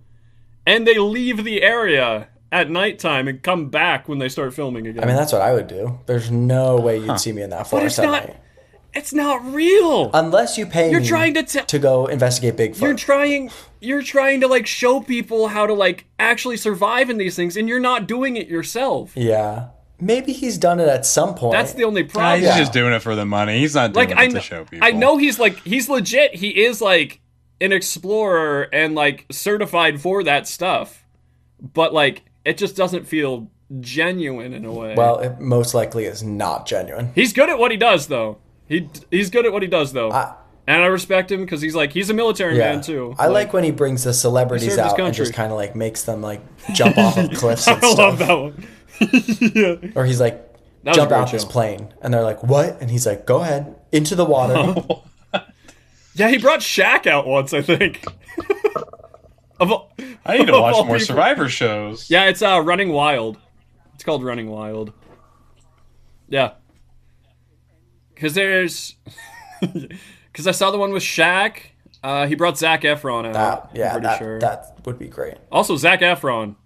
and they leave the area at nighttime and come back when they start filming again. I mean, that's what I would do. There's no way you'd see me in that forest at night. It's not real. Unless you pay You're me trying to go investigate Bigfoot. You're trying to like show people how to like actually survive in these things, and you're not doing it yourself. Yeah. Maybe he's done it at some point. That's the only Nah, problem. he's just doing it for the money. He's not doing it to show people. I know he's legit. He is like an explorer and like certified for that stuff, but like it just doesn't feel genuine in a way. Well, it most likely is not genuine. He's good at what he does, though. He's good at what he does, though. And I respect him because he's a military man too. I like when he brings the celebrities served his out and country. just kind of like makes them like jump off of cliffs and I stuff. love that one. Yeah. Or he's like, That was jump a great out this show. plane. And they're like, what? And he's like, go ahead. Into the water. Yeah, he brought Shaq out once, I think. I need to of watch all more people. Survivor shows. Yeah, it's Running Wild. It's called Running Wild. Yeah. Because because I saw the one with Shaq. He brought Zac Efron out. I'm pretty sure. That would be great. Also, Zac Efron.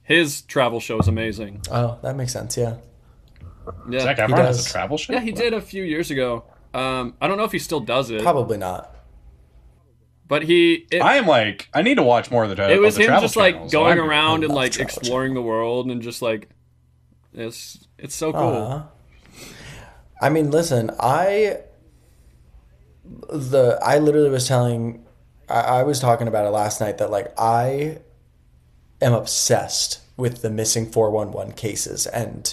His travel show is amazing. Oh, that makes sense. Yeah. Yeah. Zac Efron has a travel show? Yeah, he did a few years ago. I don't know if he still does it. Probably not. But I need to watch more of the travel. it was him travel just like channels. going around and love like travel exploring the world and just like it's so cool. I mean, listen, I literally was telling, I was talking about it last night that like I am obsessed with the missing 411 cases, and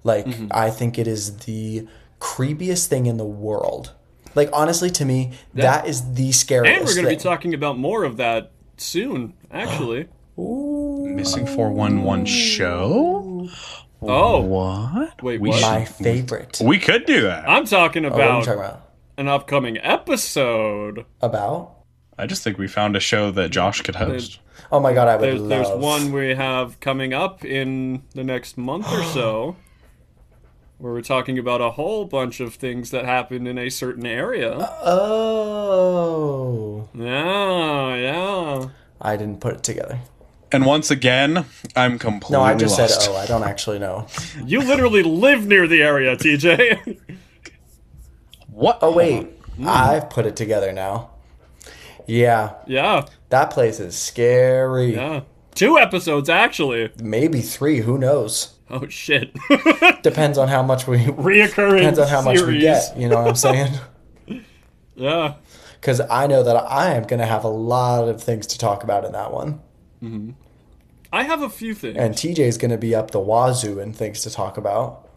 like I think it is the creepiest thing in the world. Like honestly, to me, that is the scariest. And we're going to be thing. talking about more of that soon, actually. Missing 411 show? Oh, What? wait, We what? My favorite. We could do that. I'm talking What are you about talking about? an upcoming episode. About? I just think we found a show that Josh could host. Oh my god, I would There's love. one we have coming up in the next month or so, where we're talking about a whole bunch of things that happened in a certain area. Oh. Yeah. I didn't put it together. And once again, I'm completely No, I just lost. said, oh, I don't actually know. You literally live near the area, TJ. What? Oh, wait. I've put it together now. Yeah. Yeah. That place is scary. Yeah. 2 episodes, actually. Maybe 3. Who knows? Oh, shit. Depends on how much we... Reoccurring Depends on how much we series. get. You know what I'm saying? Yeah. Because I know that I am going to have a lot of things to talk about in that one. I have a few things. And TJ's going to be up the wazoo and things to talk about.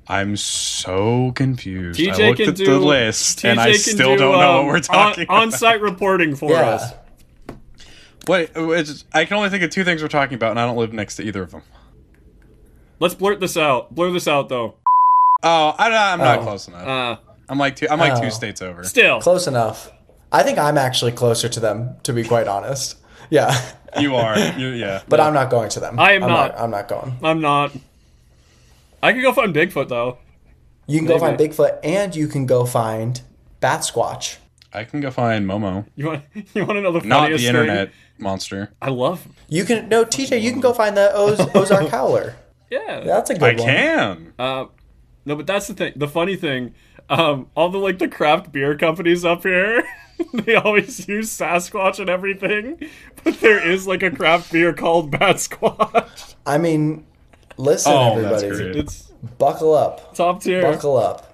I'm so confused. TJ I looked can at do the list, and I can still do, don't know what we're talking about. On-site reporting for Yeah. us. Wait, I can only think of 2 things we're talking about, and I don't live next to either of them. Let's blurt this out. Blur this out, though. Oh, I'm not close enough. I'm like 2 Oh. states over. Still. Close enough. I think I'm actually closer to them, to be quite honest. Yeah. You are. Yeah. But I'm not going to them. I am not. I'm not going. I'm not. I could go find Bigfoot, though. You can go Maybe. find Bigfoot, and you can go find Bat Squatch. I can go find Momo. You want to know the funniest Not the thing? internet monster. I love. TJ, you can go find the Ozark Howler. Yeah, That's a good I one. can. no, but that's the thing. The funny thing, all the craft beer companies up here, they always use Sasquatch and everything, but there is like a craft beer called Bat Squatch. I mean, listen, Oh, that's everybody, great. It's buckle up. top tier. Buckle up.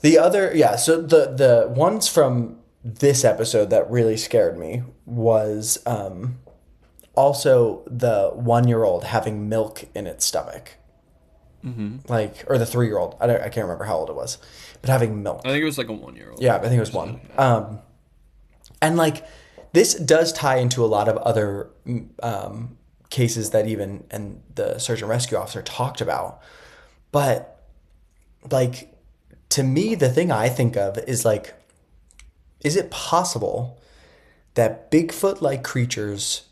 The other, so the ones from this episode that really scared me was also the 1-year-old having milk in its stomach. Mm-hmm. Or the 3-year-old. I can't remember how old it was, but having milk. I think it was like a 1-year-old. Yeah, I think it was 1. And like this does tie into a lot of other cases that even and the search and rescue officer talked about. But like, to me, the thing I think of is like, is it possible that Bigfoot-like creatures,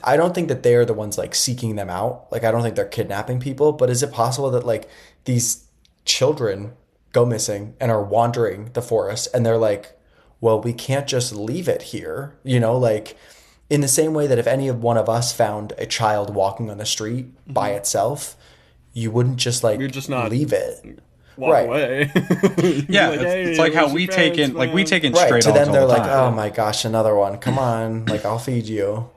I don't think that they're the ones like seeking them out. Like, I don't think they're kidnapping people, but is it possible that like these children go missing and are wandering the forest and they're like, well, we can't just leave it here, like in the same way that if any of one of us found a child walking on the street by itself, you wouldn't just like You're just not leave it. walk Right. away. Yeah, Like, it's hey, like how where's we your take in, parents, like we man? take in Right. straight To dogs them, all they're the like, time. oh my gosh, another one. Come on. Like, I'll feed you.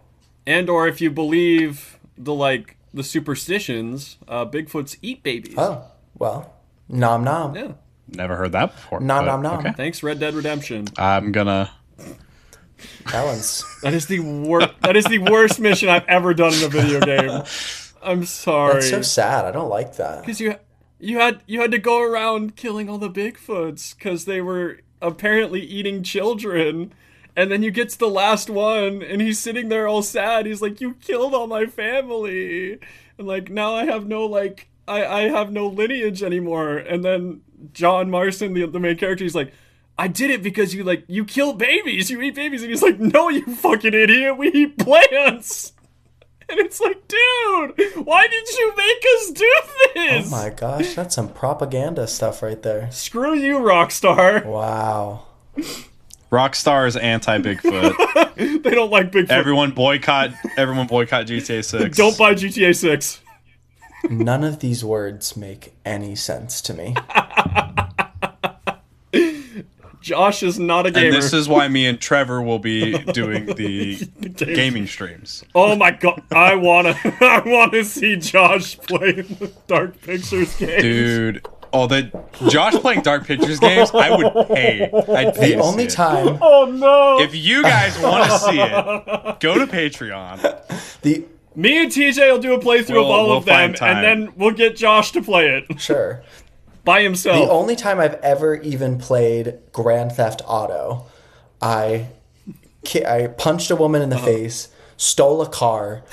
And or if you believe the superstitions, Bigfoots eat babies. Oh, well, nom nom. Yeah. Never heard that before. Nom, but nom, nom. Okay. Thanks, Red Dead Redemption. I'm gonna. That one's... That is the worst. That is the worst mission I've ever done in a video game. I'm sorry. That's so sad. I don't like that. Because you had to go around killing all the Bigfoots because they were apparently eating children, and then you get to the last one and he's sitting there all sad. He's like, "You killed all my family," and like now I have no I have no lineage anymore. And then John Marston, the main character, he's like, "I did it because you kill babies, you eat babies," and he's like, "No, you fucking idiot, we eat plants." And it's like, dude, why did you make us do this? Oh my gosh, that's some propaganda stuff right there. Screw you, Rockstar. Wow. Rockstar is anti Bigfoot. They don't like Bigfoot. Everyone boycott GTA 6. Don't buy GTA 6. None of these words make any sense to me. Josh is not a gamer. And this is why me and Trevor will be doing the gaming streams. Oh my god, I wanna see Josh play the Dark Pictures games. Dude. Oh, Josh playing Dark Pictures games, I would pay. I'd pay The to only see it. time... Oh no. If you guys want to see it, go to Patreon. Me and TJ will do a playthrough of all we'll of them, find time. and then we'll get Josh to play it Sure. by The himself. only time I've ever even played Grand Theft Auto, I punched a woman in the face, stole a car,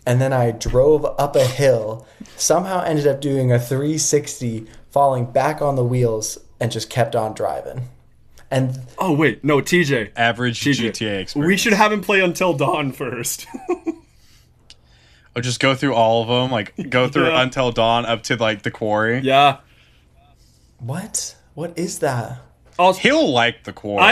and then I drove up a hill, somehow ended up doing a 360, falling back on the wheels, and just kept on driving. And Oh wait, no, TJ. Average TJ. GTA experience. We should have him play Until Dawn first. Or just go through all of them, like go through Yeah. Until Dawn up to like the quarry. Yeah. what? What is that? He'll like the quarry.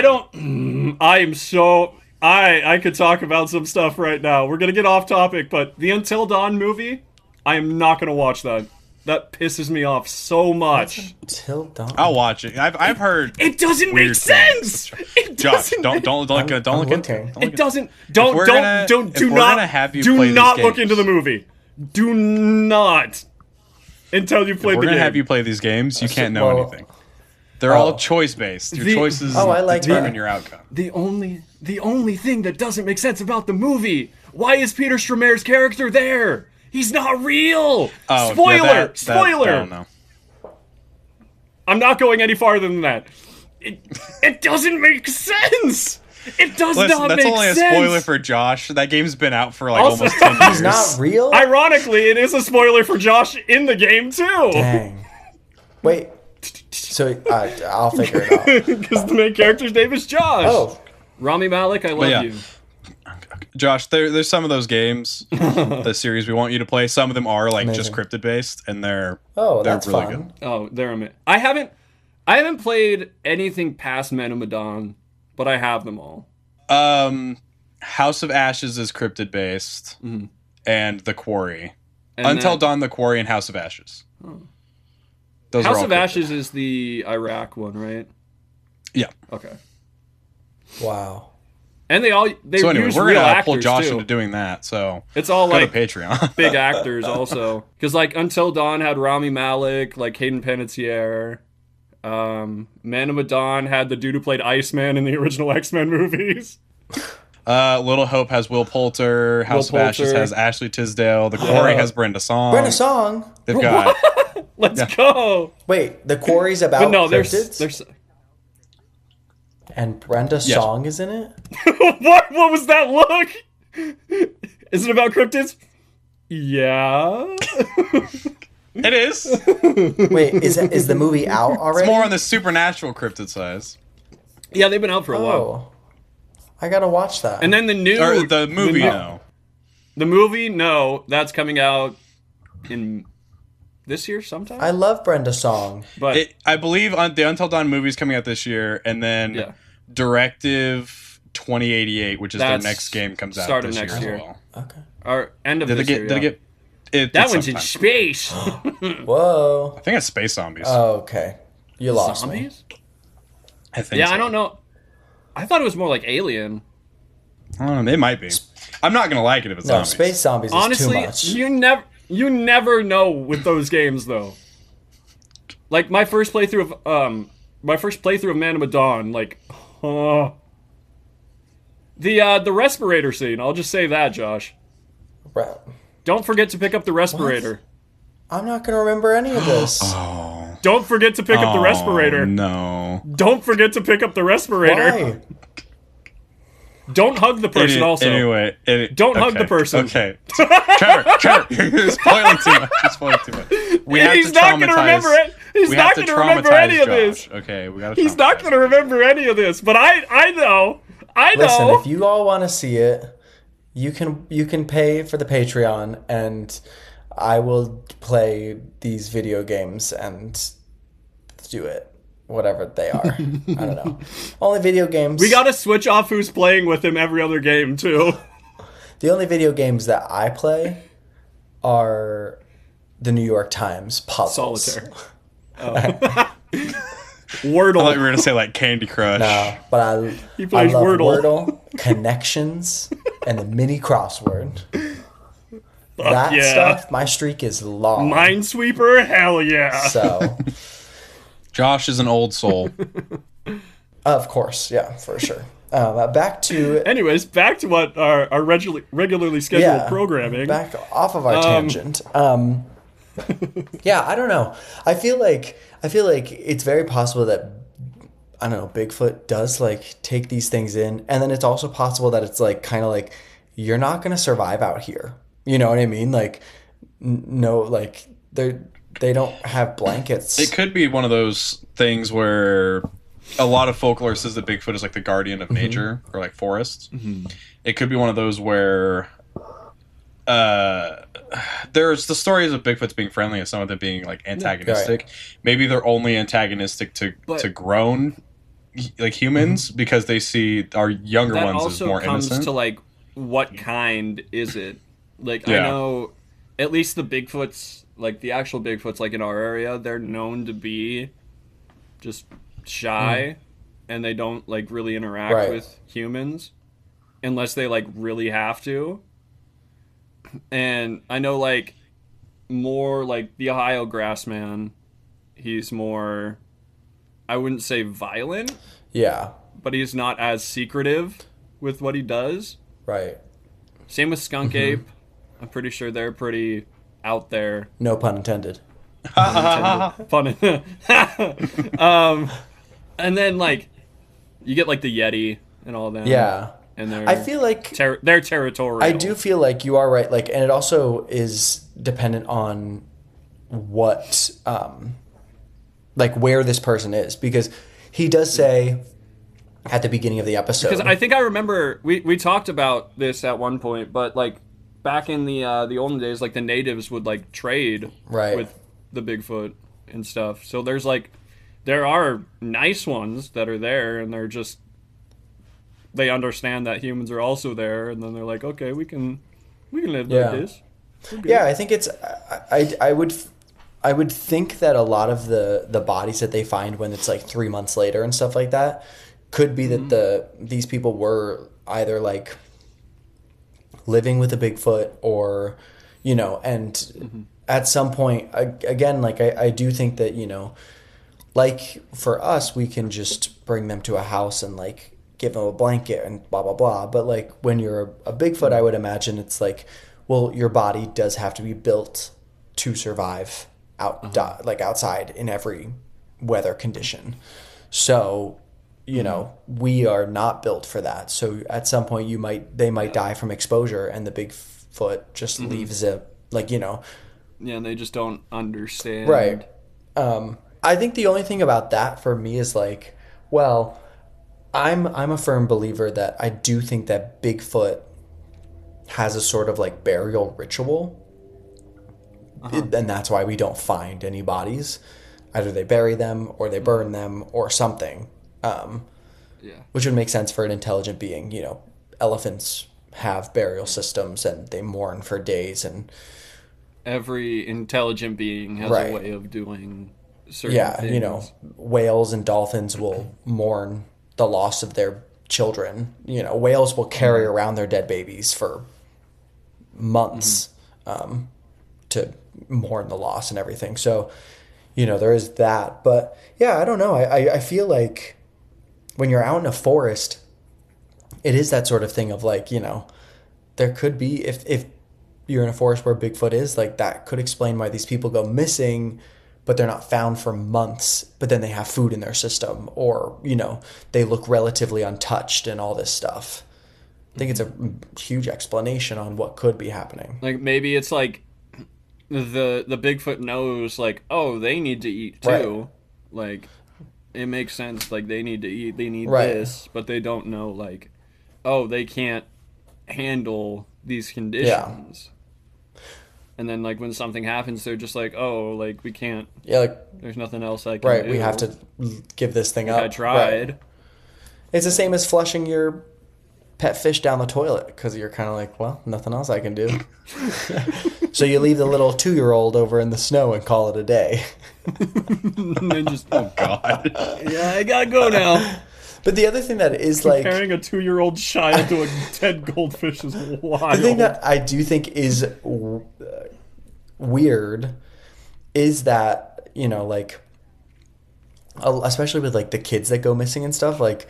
I could talk about some stuff right now. We're gonna get off topic, but the Until Dawn movie, I am not gonna watch that. That pisses me off so much. Till dawn. I'll watch it. I've heard. It doesn't make weird sense. things. It Josh, doesn't. don't look into I'm it. Don't look looking. into It doesn't. If Don't. we're Do gonna- if not. we're gonna have you do play these not look games- into the movie. Do not until you play We're the gonna game. have you play these games. You can't know well- anything. They're all choice based. Your The- choices Oh, I like determine that. your outcome. The only thing that doesn't make sense about the movie. Why is Peter Stramer's character there? He's not real. Oh, Spoiler. yeah, Spoiler. I don't know. I'm not going any farther than that. It doesn't make sense. It does Listen, not that's make only a sense. spoiler for Josh. That game's been out for like Also- almost 10 years. He's not real? Ironically, it is a spoiler for Josh in the game too, Dang. Wait. So I'll figure it out. because the main character's name is Josh. Oh, Rami Malek, I love yeah. you. Josh, there's some of those games, the series we want you to play. Some of them are like just Amazing. cryptid based, and they're that's really fun. good. Oh, there I'm. I I haven't played anything past Man of Medan, but I have them all. House of Ashes is cryptid based, and The Quarry. And Until Dawn, The Quarry, and House of Ashes. Those House are all of cryptid. Ashes is the Iraq one, right? Yeah. Okay. Wow. And they So anyway, use we're real gonna actors pull Josh too. into doing that. So It's all go like to Patreon. big actors also, because like Until Dawn had Rami Malek, like Hayden Panettiere. Man of Medan had the dude who played Iceman in the original X-Men movies. Little Hope has Will Poulter. House of Ashes has Ashley Tisdale. The Quarry has Brenda Song. Brenda Song? They've got. Let's go. Wait, The Quarry's about But no, cryptids? there's And Brenda Song is in it? what was that look? Is it about cryptids? Yeah. It is. Wait, is the movie out already? It's more on the supernatural cryptid size. Yeah, they've been out for a while. Oh. I gotta watch that. And then the new Or the movie, no. The movie, no, that's coming out in this year sometime. I love Brenda Song. But I believe the Until Dawn movie is coming out this year, and then Directive 2088, which is their That's next game, comes out start of this next year year. as well. Okay. or end of Did this they year. get it? That it's one's in sometime. space. Whoa. I think it's Space Zombies. Oh, okay. You lost me. Zombies? I think. Yeah, so. I don't know. I thought it was more like Alien. I don't know. It might be. I'm not gonna like it if it's No, zombies. Space Zombies is Honestly, too much. you never know with those games though. Like my first playthrough of Man of Medan, like, the respirator scene. I'll just say that, Josh. Right. Don't forget to pick up the respirator. I'm not gonna remember any of this. Don't forget to pick up the respirator. No. Don't forget to pick up the respirator. Why? Don't hug the person. Also, Anyway. Don't hug the person. Okay. Trevor, you're spoiling too much. You're spoiling too much. We have he's to not going to remember it. He's we not have going to to remember traumatize any of Josh. this. Okay, we got to. He's not going to remember any of this. But I know. I know. Listen, if you all want to see it, you can pay for the Patreon, and I will play these video games and do it. Whatever they are. I don't know. Only video games. We got to switch off who's playing with him every other game too. The only video games that I play are the New York Times puzzles. Solitaire. Oh. Wordle. I thought you were gonna say like Candy Crush. No, but He I plays love Wordle. Connections, and the mini crossword. That yeah. stuff, my streak is long. Minesweeper, hell yeah. So, Josh is an old soul. of course, yeah, for sure. Back to Anyways, back to what our regularly scheduled programming. Back off of our tangent. Yeah, I don't know. I feel like it's very possible that, I don't know, Bigfoot does like take these things in, and then it's also possible that it's like kind of like you're not gonna survive out here. You know what I mean? Like, no, like they don't have blankets. It could be one of those things where a lot of folklore says that Bigfoot is like the guardian of nature or like forests. Mm-hmm. It could be one of those where there's the stories of Bigfoot's being friendly and some of them being like antagonistic. Right. Maybe they're only antagonistic to grown like humans because they see our younger ones as more innocent. That also comes to like what kind is it? Like I know at least the Bigfoots, like the actual Bigfoots like in our area, they're known to be just shy and they don't like really interact with humans unless they like really have to. And I know like more like the Ohio Grassman, he's more, I wouldn't say violent. Yeah. But he's not as secretive with what he does. Right. Same with Skunk Ape. I'm pretty sure they're pretty out there. No pun intended. Pun. And then like you get like the Yeti and all that. Yeah. And I feel like they're territorial. I do feel like you are right. Like, and it also is dependent on what, like where this person is, because he does say at the beginning of the episode. Because I think I remember we talked about this at one point, but like back in the olden days, like the natives would like trade with the Bigfoot and stuff. So there's like there are nice ones that are there, and they understand that humans are also there, and then they're like, okay, we can live Yeah. like this. Yeah, I think it's I would think that a lot of the bodies that they find when it's like 3 months later and stuff like that could be that these people were either like living with a Bigfoot or, and at some point, again, like I do think that, like for us, we can just bring them to a house and like give them a blanket and blah, blah, blah. But like when you're a Bigfoot, I would imagine it's like, well, your body does have to be built to survive like outside in every weather condition. So, we are not built for that. So at some point they might die from exposure, and the Bigfoot just leaves it like, Yeah, and they just don't understand. Right. I think the only thing about that for me is like, well, I'm a firm believer that I do think that Bigfoot has a sort of like burial ritual. And that's why we don't find any bodies. Either they bury them or they burn them or something. Which would make sense for an intelligent being. Elephants have burial systems and they mourn for days, and every intelligent being has Right. a way of doing certain things. Whales and dolphins will mourn the loss of their children. Whales will carry around their dead babies for months to mourn the loss and everything. So, there is that. But yeah, I don't know. I feel like when you're out in a forest, it is that sort of thing of like, there could be, if you're in a forest where Bigfoot is, like that could explain why these people go missing, but they're not found for months, but then they have food in their system, or, they look relatively untouched and all this stuff. I think it's a huge explanation on what could be happening. Like maybe it's like the Bigfoot knows like, oh, they need to eat too. Right. Like it makes sense. Like they need to eat. They need this, but they don't know like, oh, they can't handle these conditions. Yeah. And then like when something happens, they're just like, oh, like we can't. Yeah, like there's nothing else I can do. We have to give this thing up. I tried. Right. It's the same as flushing your pet fish down the toilet because you're kind of like, well, nothing else I can do. So you leave the little 2-year-old over in the snow and call it a day. And then just, oh God. Yeah, I gotta go now. But the other thing that is like comparing a 2-year-old child to a dead goldfish is wild. The thing that I do think is weird is that, like, especially with like the kids that go missing and stuff, like,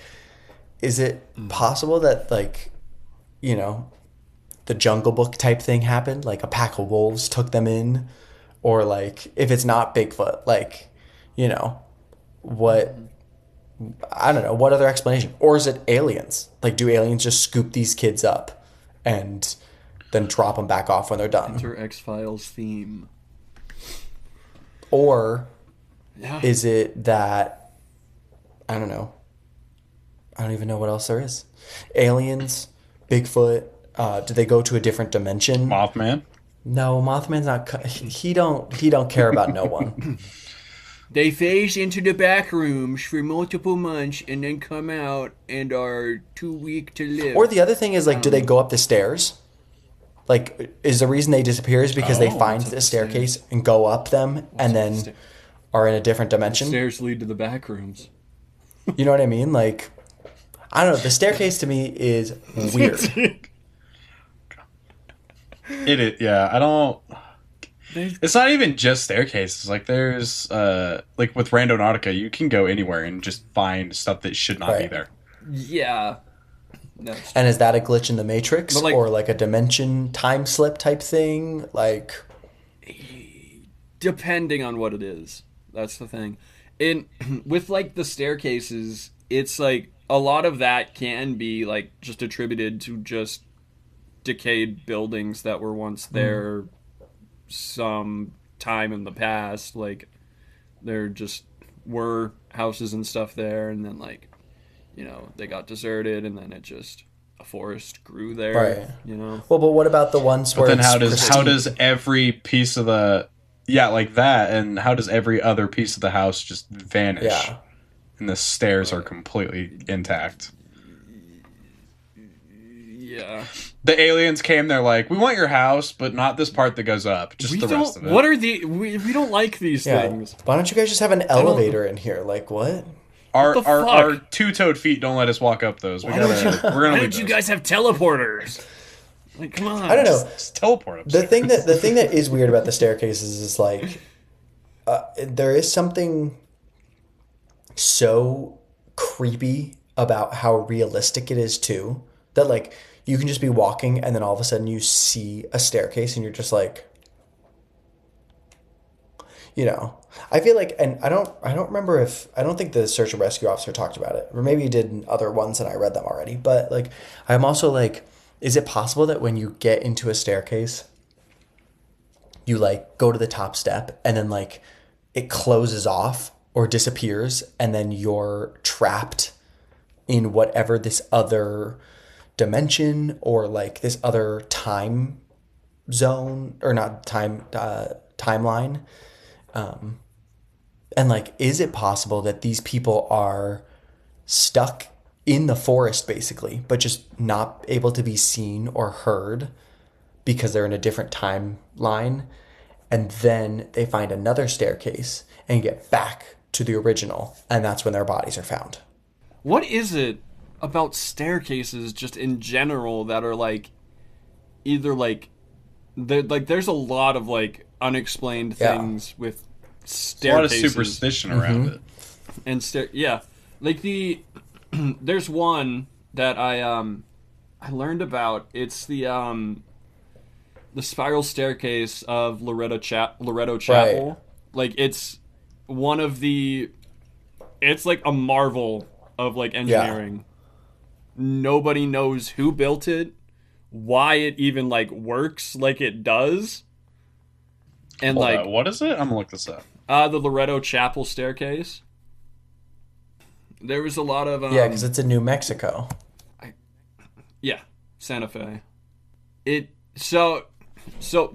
is it possible that like, the Jungle Book type thing happened? Like a pack of wolves took them in, or like if it's not Bigfoot, like, what? I don't know. What other explanation? Or is it aliens? Like, do aliens just scoop these kids up and then drop them back off when they're done? Enter X-Files theme. Or is it that, I don't know. I don't even know what else there is. Aliens, Bigfoot. Do they go to a different dimension? Mothman? No, Mothman's not. He don't care about no one. They phase into the back rooms for multiple months and then come out and are too weak to live. Or the other thing is, like, do they go up the stairs? Like, is the reason they disappear is because they find the staircase and go up them and then are in a different dimension? The stairs lead to the back rooms. You know what I mean? Like, I don't know. The staircase to me is weird. It is, yeah. I don't... It's not even just staircases. Like there's like with Randonautica, you can go anywhere and just find stuff that should not be there. Yeah. And is that a glitch in the Matrix, like, or like a dimension time slip type thing? Like, depending on what it is. That's the thing. With like the staircases, it's like a lot of that can be like just attributed to just decayed buildings that were once there some time in the past. Like there just were houses and stuff there, and then like, they got deserted, and then it just a forest grew there. Right. Well, but what about the ones where then how does every piece of the Yeah, like that. And how does every other piece of the house just vanish? Yeah. And the stairs are completely intact. Yeah. The aliens came, they're like, we want your house, but not this part that goes up. Just We the don't. rest of it. What are the? We don't like these things. Why don't you guys just have an elevator in here? Like, what? Our, What the our, fuck? our two-toed feet don't let us walk up those. We're gonna Why leave don't you those. guys have teleporters? Like, come on. I don't know. Just teleport The upstairs. thing that is weird about the staircases is like, there is something so creepy about how realistic it is too. That like you can just be walking and then all of a sudden you see a staircase and you're just like, you know. I feel like, and I don't remember if, I don't think the search and rescue officer talked about it, or maybe he did in other ones and I read them already. But like, I'm also like, is it possible that when you get into a staircase, you like go to the top step and then like it closes off or disappears and then you're trapped in whatever this other dimension or like this other time zone or not time timeline? And like, is it possible that these people are stuck in the forest basically, but just not able to be seen or heard because they're in a different timeline? And then they find another staircase and get back to the original. And that's when their bodies are found. What is it about staircases just in general that are like either like there's a lot of like unexplained things with staircases. A lot of superstition around it. And like there's one that I learned about. It's the spiral staircase of Loretto Chapel. Right. Like it's one of it's like a marvel of like engineering. Nobody knows who built it, why it even like works like it does. And Hold like on, what is it? I'm gonna look this up. the Loretto Chapel staircase. There was a lot of Yeah, because it's in New Mexico. yeah, Santa Fe. So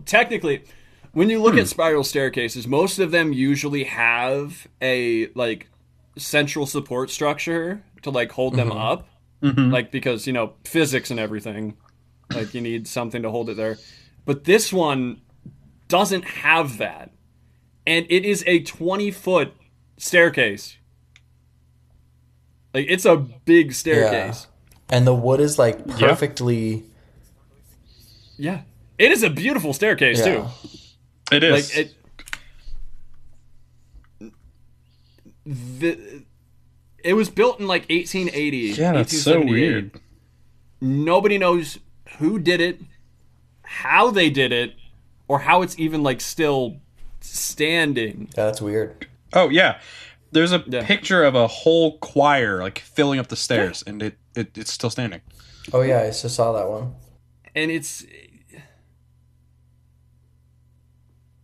technically, when you look at spiral staircases, most of them usually have a like central support structure to like hold them up, like because physics and everything, like you need something to hold it there. But this one doesn't have that, and it is a 20-foot staircase. Like it's a big staircase. Yeah. And the wood is like perfectly. Yeah. It is a beautiful staircase too. It is. Like it was built in like 1880. Yeah, that's so 1878. weird. Nobody knows who did it, how they did it, or how it's even like still standing. Yeah, that's weird. Oh yeah, there's a picture of a whole choir like filling up the stairs, and it's still standing. Oh yeah, I just saw that one. And it's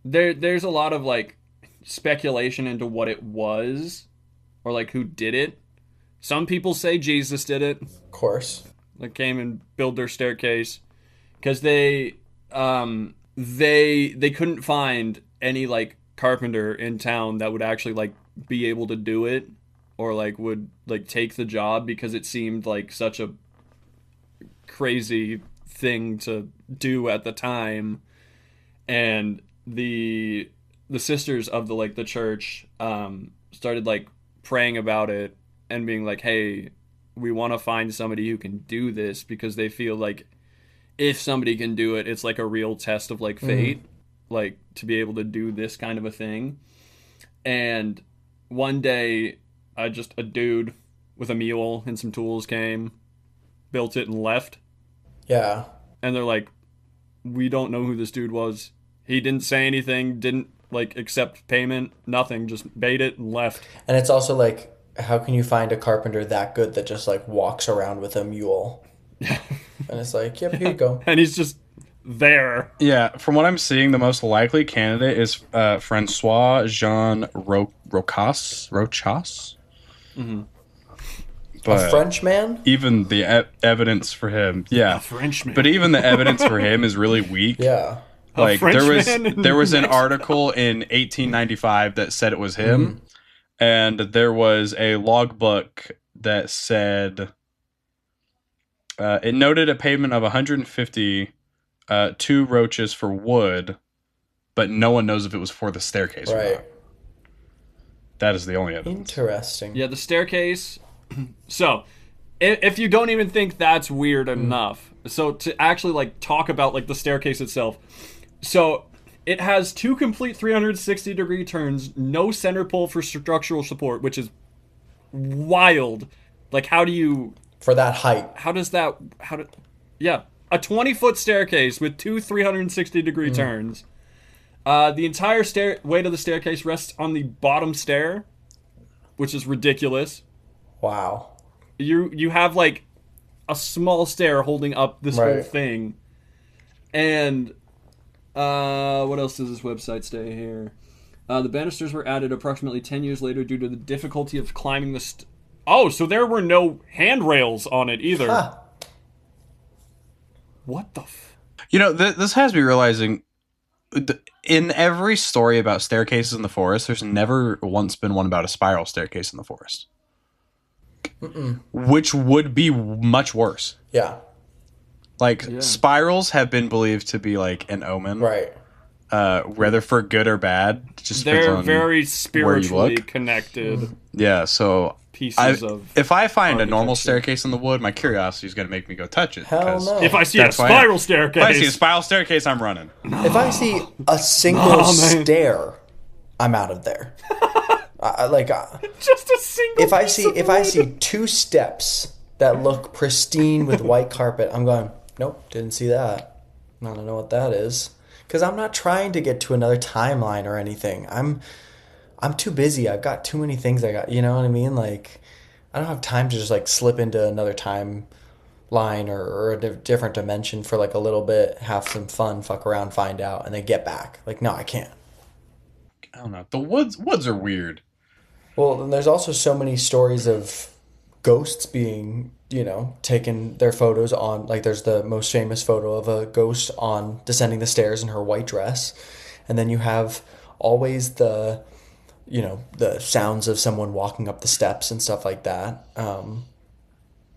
there's a lot of like speculation into what it was or like who did it. Some people say Jesus did it. Of course. Like came and built their staircase because they couldn't find any like carpenter in town that would actually like be able to do it or like would like take the job because it seemed like such a crazy thing to do at the time. And the sisters of the church started like praying about it and being like, hey, we want to find somebody who can do this because they feel like if somebody can do it, it's like a real test of like fate, like to be able to do this kind of a thing. And one day a dude with a mule and some tools came, built it and left. Yeah. And they're like, we don't know who this dude was. He didn't say anything, didn't like accept payment, nothing, just bait it and left. And it's also like, how can you find a carpenter that good that just like walks around with a mule? And it's like, yep, here you go. And he's just there. Yeah, from what I'm seeing, the most likely candidate is Francois Jean Rochas. Mm-hmm. But a French man? even the evidence for him, A Frenchman. but even the evidence for him is really weak. Yeah. Like Frenchman there was an Mexico. article in 1895 that said it was him, and there was a logbook that said it noted a payment of 150 two roaches for wood, but no one knows if it was for the staircase or Right. not. That is the only evidence. Interesting. Yeah, the staircase. So, if you don't even think that's weird enough, so to actually like talk about like the staircase itself, so it has 2 complete 360-degree turns, no center pole for structural support, which is wild. Like, how do you? For that height. How does that? How do? Yeah, a 20-foot staircase with 2 360-degree turns. The entire weight of the staircase rests on the bottom stair, which is ridiculous. Wow. You have like a small stair holding up this whole thing. And what else does this website say here? The banisters were added approximately 10 years later due to the difficulty of climbing the Oh, so there were no handrails on it either. Huh. What the You know, this has me realizing in every story about staircases in the forest, there's never once been one about a spiral staircase in the forest. Which would be much worse. Yeah. Like, spirals have been believed to be like an omen. Right. Whether for good or bad. Just They're very spiritually connected. Yeah, so Pieces of if I find a normal architecture. staircase in the wood, my curiosity is going to make me go touch it. Hell because no. If I see a That's why I am. spiral staircase, If I see a spiral staircase, I'm running. If I see a single stair, I'm out of there. just a single. If I see 2 steps that look pristine with white carpet, I'm going, nope, didn't see that. I don't know what that is. Because I'm not trying to get to another timeline or anything. I'm too busy. I've got too many things I got. You know what I mean? Like, I don't have time to just like slip into another timeline or a different dimension for like a little bit, have some fun, fuck around, find out, and then get back. Like, no, I can't. I don't know. The woods are weird. Well, then there's also so many stories of ghosts being, taking their photos on, like there's the most famous photo of a ghost on descending the stairs in her white dress. And then you have always the sounds of someone walking up the steps and stuff like that.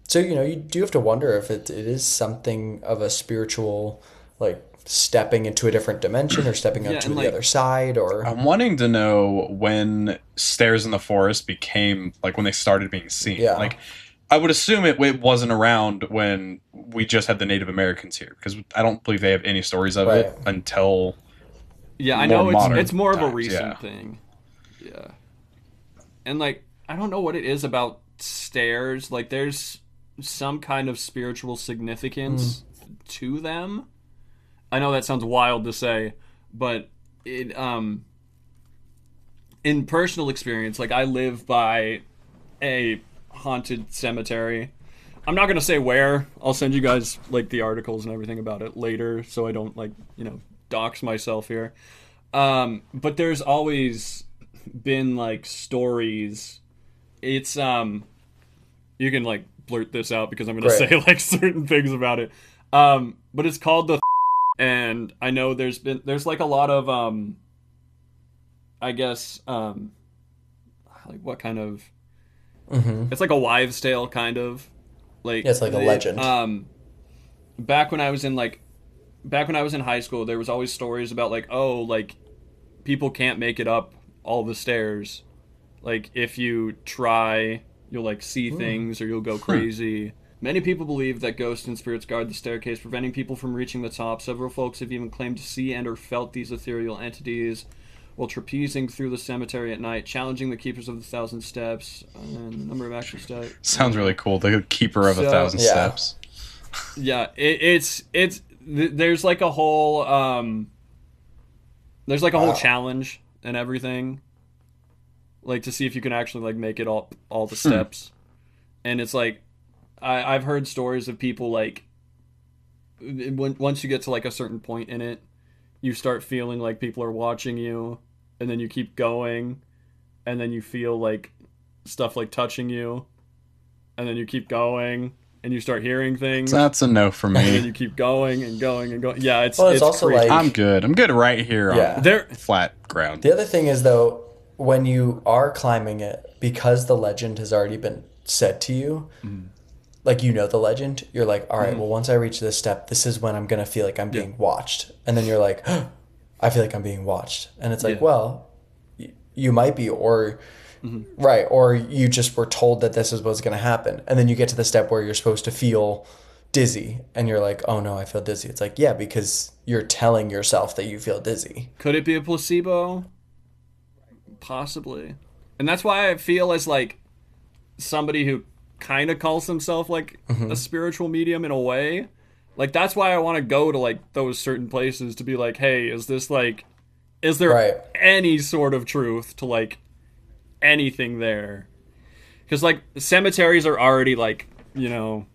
So, you do have to wonder if it is something of a spiritual, like, stepping into a different dimension or stepping up to the other side, or... I'm wanting to know when stairs in the forest became, like, when they started being seen. Yeah. Like, I would assume it wasn't around when we just had the Native Americans here, because I don't believe they have any stories of it until... Yeah, I know it's more of a times, recent thing. Yeah. And, like, I don't know what it is about stairs. Like, there's some kind of spiritual significance to them. I know that sounds wild to say, but it in personal experience, like, I live by a haunted cemetery. I'm not going to say where. I'll send you guys, like, the articles and everything about it later so I don't, like, dox myself here. But there's always been, like, stories. It's you can, like, blurt this out because I'm gonna say, like, certain things about it. But it's called the and I know there's like a lot of I guess like, what kind of it's like a wives' tale kind of, like, it's like a legend. Back when I was in high school, there was always stories about, like, oh, like, people can't make it up all the stairs. Like, if you try, you'll, like, see things or you'll go crazy. Many people believe that ghosts and spirits guard the staircase, preventing people from reaching the top. Several folks have even claimed to see and or felt these ethereal entities while trapezing through the cemetery at night, challenging the keepers of the 1,000 steps. And the number of actual steps. Sounds really cool. The keeper of 1,000 steps. Yeah, it's there's like a whole challenge and everything, like, to see if you can actually, like, make it all the steps. And it's like, I've heard stories of people, like, once you get to, like, a certain point in it, you start feeling like people are watching you, and then you keep going, and then you feel like stuff, like, touching you, and then you keep going, and you start hearing things. That's a no for And then me. you keep going and going and going. Yeah, it's also crazy. like- I'm good. I'm good right here Yeah. on flat ground. The other thing is, though, when you are climbing it, because the legend has already been said to you, like, you know the legend, you're like, all right, well, once I reach this step, this is when I'm going to feel like I'm being watched. And then you're like, I feel like I'm being watched. And it's like, well, you might be, or... Right, or you just were told that this is what's going to happen. And then you get to the step where you're supposed to feel dizzy, and you're like, oh no, I feel dizzy. It's like, yeah, because you're telling yourself that you feel dizzy. Could it be a placebo? Possibly. And that's why I feel as like somebody who kind of calls himself like a spiritual medium in a way. Like, that's why I want to go to like those certain places to be like, hey, is there any sort of truth to like anything there? Because like cemeteries are already like, you know,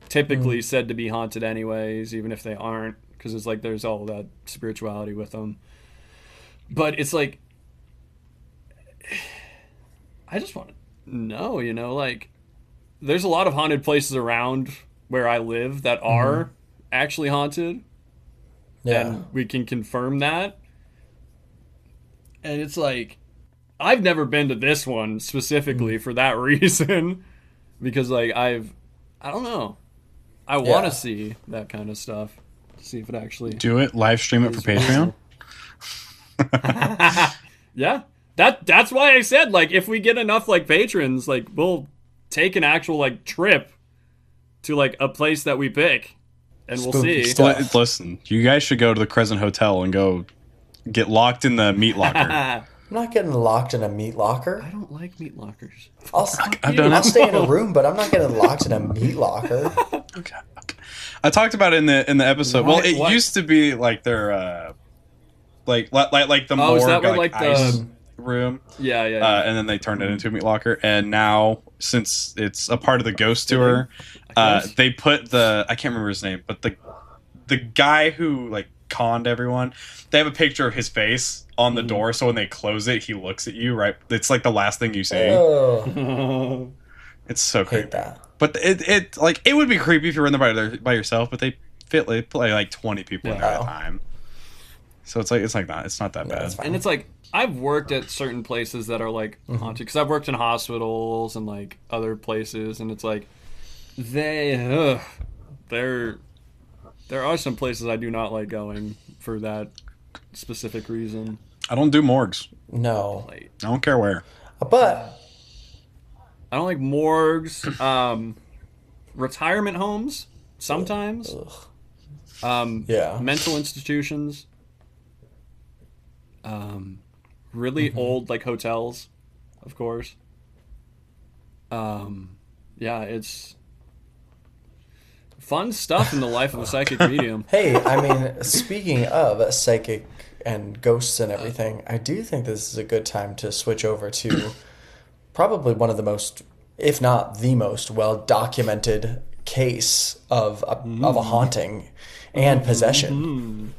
typically said to be haunted anyways, even if they aren't, because it's like there's all that spirituality with them. But it's like, I just want to know, you know, like, there's a lot of haunted places around where I live that are actually haunted. Yeah. And we can confirm that. And it's like, I've never been to this one specifically for that reason. Because, like, I don't know. I want to see that kind of stuff. See if it actually... Do it. Live stream it for Patreon. Yeah. That's why I said, like, if we get enough, like, patrons, like, we'll take an actual, like, trip to, like, a place that we pick. And we'll Spooky see. stuff. Listen, you guys should go to the Crescent Hotel and go get locked in the meat locker. I I'm not getting locked in a meat locker. don't like meat lockers. I'll stay in a room, but I'm not getting locked in a meat locker. Okay. I talked about it in the episode. What? Well, it What? used to be like their like the Oh, is morgue, that where, like like, ice the- room. Yeah. And then they turned it into a meat locker. And now, since it's a part of the ghost tour, Ghost? they put I can't remember his name, but the guy who like conned everyone, they have a picture of his face on the door, so when they close it, he looks at you, right? It's like the last thing you see. Oh, It's so creepy. hate that. But it like, it would be creepy if you were in there by yourself, but they play like 20 people in there at a time. So it's not that bad. That's fine. And it's like, I've worked at certain places that are like haunted, because I've worked in hospitals and like other places, and it's like there are some places I do not like going for that specific reason. I don't do morgues. No, Like, I don't care where. but I don't like morgues, retirement homes sometimes, yeah, mental institutions, really old like hotels, of course. Yeah, it's fun stuff in the life of a psychic medium. hey, I mean, speaking of psychic and ghosts and everything, I do think this is a good time to switch over to probably one of the most, if not the most, well documented case of a haunting and possession.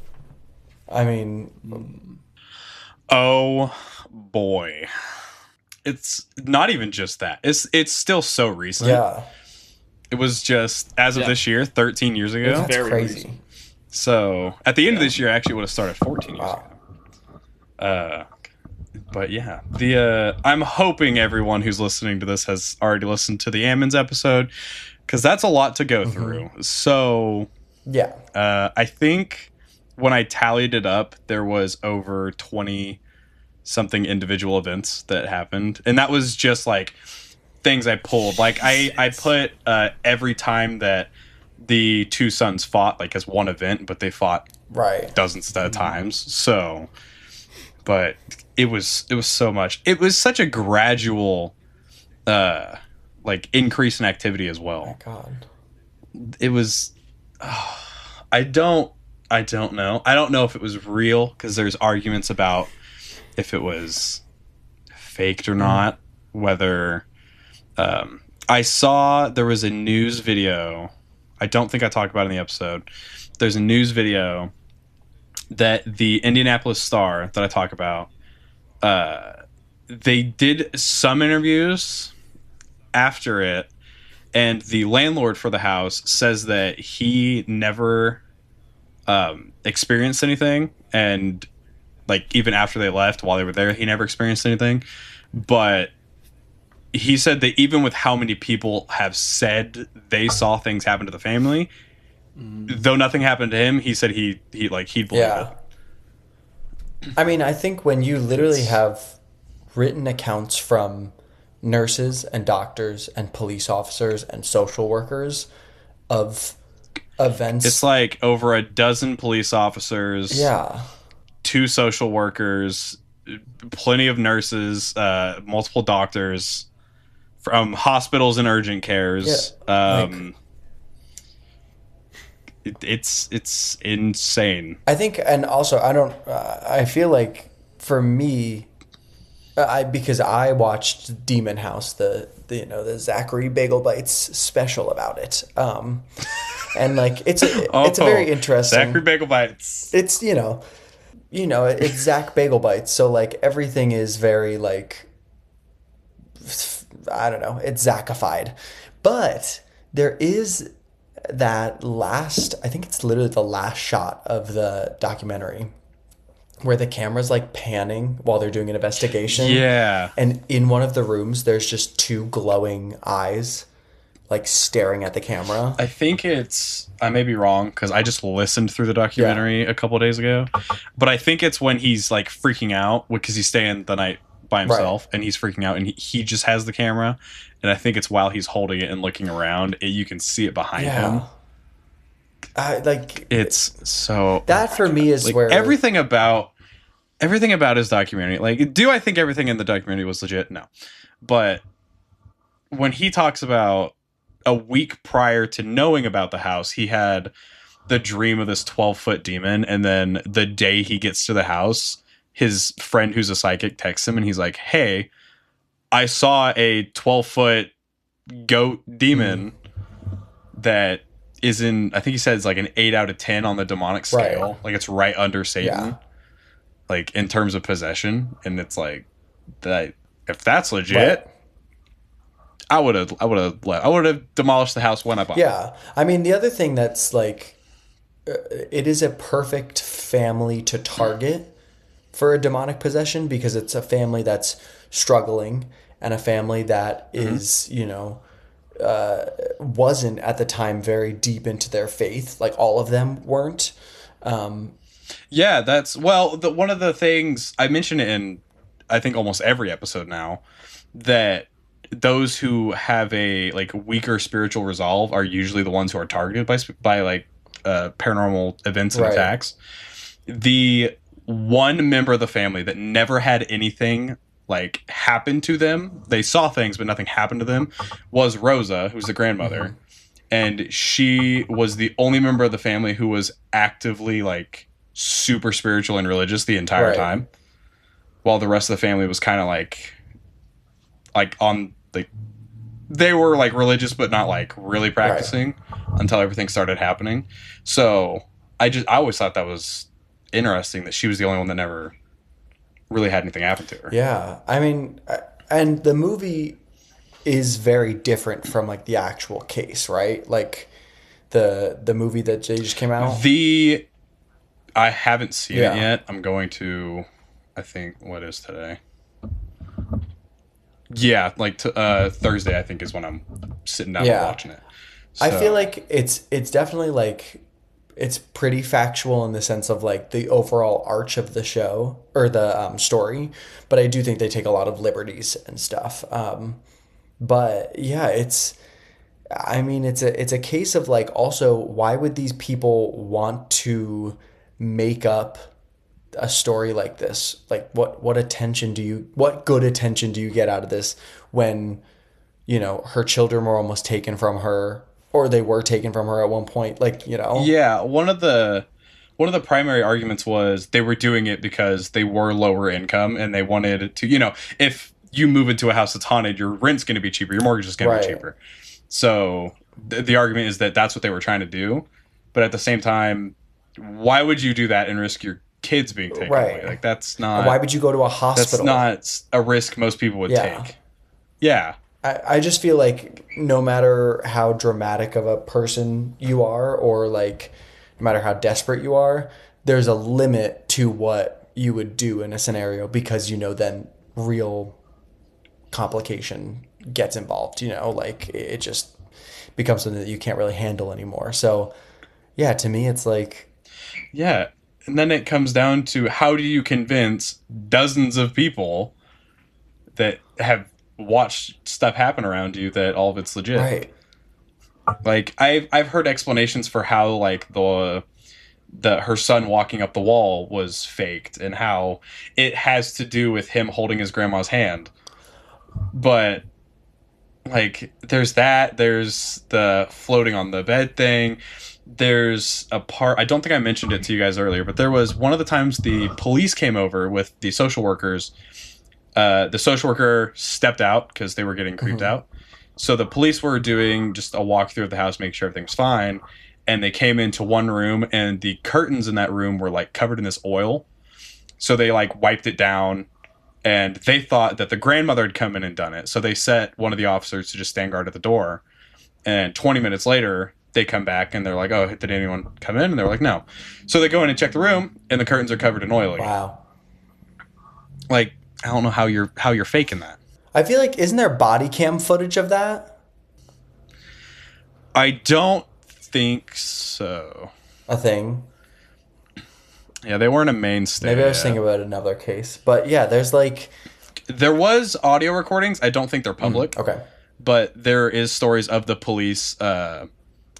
I mean, Oh boy. It's not even just that. It's still so recent. yeah, It was just as of Yeah. this year, 13 years ago. that's very crazy. recent. So at the end of this year, I actually would have started 14 years Wow. ago. But yeah, I'm hoping everyone who's listening to this has already listened to the Ammons episode, because that's a lot to go through. So Yeah, I think when I tallied it up, there was over 20 something individual events that happened, and that was just like things I pulled. Like I put every time that the two sons fought like as one event, but they fought right. dozens of times. So, but it was so much. It was such a gradual like increase in activity as well. God. It was I don't know. I don't know if it was real, because there's arguments about if it was faked or not, whether I saw there was a news video. I don't think I talked about it in the episode. There's a news video that the Indianapolis Star that I talk about, they did some interviews after it, and the landlord for the house says that he never experienced anything, and like even after they left, while they were there, he never experienced anything. But he said that even with how many people have said they saw things happen to the family, though nothing happened to him, he said he'd believe it. I mean, I think when you literally have written accounts from nurses and doctors and police officers and social workers of events. It's like over a dozen police officers. Yeah. 2 social workers, plenty of nurses, multiple doctors from hospitals and urgent cares. Yeah. It's insane. I think, and also I feel like for me, because I watched Demon House, the Zachary Bagel Bites special about it, and like it's a very interesting Zachary Bagel Bites. It's it's Zach Bagel Bites, so like everything is very like, I don't know, it's Zachified, but there is that last, I think it's literally the last shot of the documentary where the camera's like panning while they're doing an investigation. Yeah. And in one of the rooms, there's just 2 glowing eyes like staring at the camera. I think I may be wrong because I just listened through the documentary a couple of days ago, but I think it's when he's like freaking out because he's staying the night by himself, and he's freaking out, and he just has the camera, and I think it's while he's holding it and looking around, you can see it behind him. It's so that for me is like, where everything about his documentary, like, do I think everything in the documentary was legit? No, but when he talks about a week prior to knowing about the house, he had the dream of this 12-foot demon, and then the day he gets to the house, his friend who's a psychic texts him, and he's like, hey, I saw a 12-foot goat demon that is in, I think he says like an 8 out of 10 on the demonic scale. Right. Like it's right under Satan, like in terms of possession. And it's like that. If that's legit, I would have demolished the house when I bought it. Yeah. I mean, the other thing that's like, it is a perfect family to target for a demonic possession because it's a family that's struggling and a family that is, wasn't at the time very deep into their faith. Like all of them weren't. Yeah, that's, well, one of the things I mention it in, I think almost every episode now, that those who have a like weaker spiritual resolve are usually the ones who are targeted by like paranormal events and attacks. The one member of the family that never had anything like happen to them, they saw things but nothing happened to them, was Rosa, who's the grandmother. And she was the only member of the family who was actively like super spiritual and religious the entire time, while the rest of the family was kind of like on like, they were like religious but not like really practicing until everything started happening. So I always thought that was interesting that she was the only one that never really had anything happen to her. Yeah. I mean, and the movie is very different from like the actual case, right? Like the movie that just came out. I haven't seen it yet. I'm going to, I think, what is today? Yeah, like Thursday, I think, is when I'm sitting down and watching it. So. I feel like it's definitely like, it's pretty factual in the sense of like the overall arch of the show or the story, but I do think they take a lot of liberties and stuff. But yeah, it's a case of like, also, why would these people want to make up a story like this? Like what good attention do you get out of this when, her children were almost taken from her, or they were taken from her at one point, Yeah, one of the primary arguments was they were doing it because they were lower income and they wanted to, if you move into a house that's haunted, your rent's going to be cheaper, your mortgage is going to be cheaper. So the argument is that that's what they were trying to do. But at the same time, why would you do that and risk your kids being taken away? Like, that's not... Why would you go to a hospital? That's not a risk most people would take. Yeah. I just feel like no matter how dramatic of a person you are, or like no matter how desperate you are, there's a limit to what you would do in a scenario, because then real complication gets involved. Like it just becomes something that you can't really handle anymore. So yeah, to me it's like, Yeah. And then it comes down to, how do you convince dozens of people that have watched stuff happen around you that all of it's legit? right. Like, I've heard explanations for how, like, the her son walking up the wall was faked, and how it has to do with him holding his grandma's hand. But like, there's the floating on the bed thing. There's a part, I don't think I mentioned it to you guys earlier, but there was one of the times the police came over with the social workers. The social worker stepped out because they were getting creeped out. So the police were doing just a walkthrough of the house, make sure everything's fine. And they came into one room, and the curtains in that room were like covered in this oil. So they like wiped it down, and they thought that the grandmother had come in and done it. So they set one of the officers to just stand guard at the door. And 20 minutes later, they come back and they're like, "Oh, did anyone come in?" And they're like, "No." So they go in and check the room, and the curtains are covered in oil again. Wow. Like, I don't know how you're faking that. I feel like, isn't there body cam footage of that? I don't think so. A thing? Yeah, they weren't a mainstay. Maybe I was yet. thinking about another case. But yeah, there's like... There was audio recordings. I don't think they're public. Okay. But there is stories of the police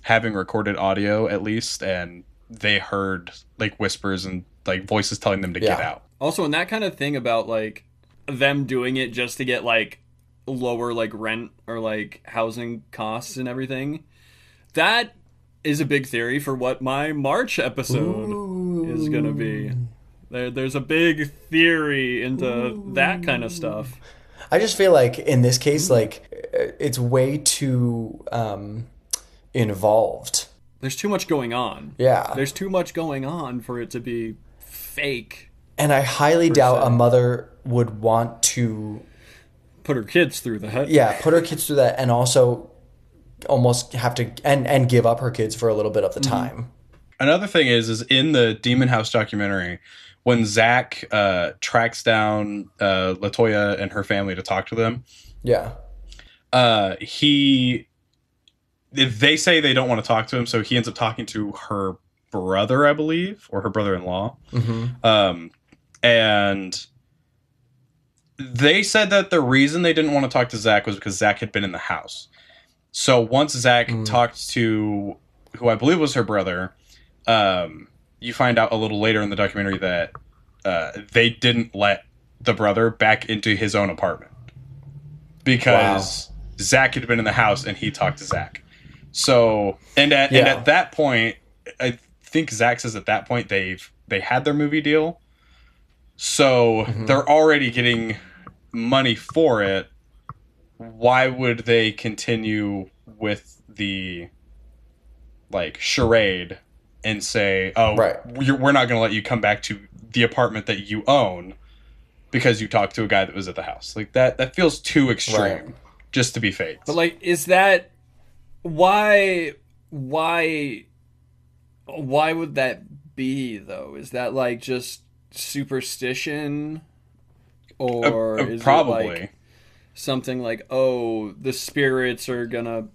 having recorded audio, at least, and they heard like whispers and like voices telling them to get out. Also, and that kind of thing about like them doing it just to get like lower like rent or like housing costs and everything, that is a big theory for what my March episode is gonna be. There's a big theory into that kind of stuff. I just feel like in this case, like, it's way too involved. There's too much going on. Yeah. There's too much going on for it to be fake. And I highly doubt se. a mother would want to... Put her kids through that. Yeah, put her kids through that, and also almost have to... And give up her kids for a little bit of the time. Another thing is in the Demon House documentary, when Zach tracks down LaToya and her family to talk to them, Yeah. they say they don't want to talk to him, so he ends up talking to her brother, I believe, or her brother-in-law. And they said that the reason they didn't want to talk to Zach was because Zach had been in the house. So once Zach talked to who I believe was her brother, you find out a little later in the documentary that they didn't let the brother back into his own apartment because Zach had been in the house and he talked to Zach. So and at that point, I think Zach says at that point they had their movie deal, so they're already getting money for it. Why would they continue with the like charade and say, "Oh, we're not going to let you come back to the apartment that you own because you talked to a guy that was at the house"? Like that feels too extreme just to be fake. But like, is that why would that be though? Is that like just superstition, or is probably it like something like, oh, the spirits are gonna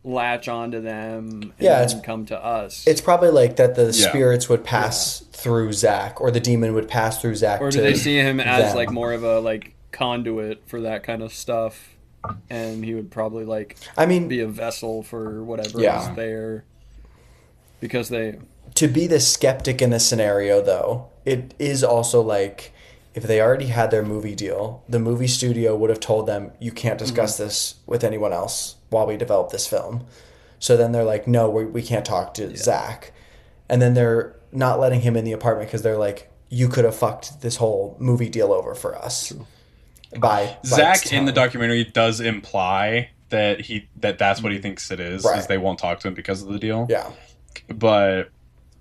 latch onto them and come to us? It's probably like that the spirits would pass through Zach, or the demon would pass through Zach. Or do they see him as like more of a like conduit for that kind of stuff, and he would probably like be a vessel for whatever is there, because they... To be the skeptic in this scenario, though, it is also like, if they already had their movie deal, the movie studio would have told them, you can't discuss this with anyone else while we develop this film. So then they're like, no, we can't talk to Zach. And then they're not letting him in the apartment because they're like, you could have fucked this whole movie deal over for us. By Zach in the documentary does imply that that's what he thinks it is they won't talk to him because of the deal. Yeah. But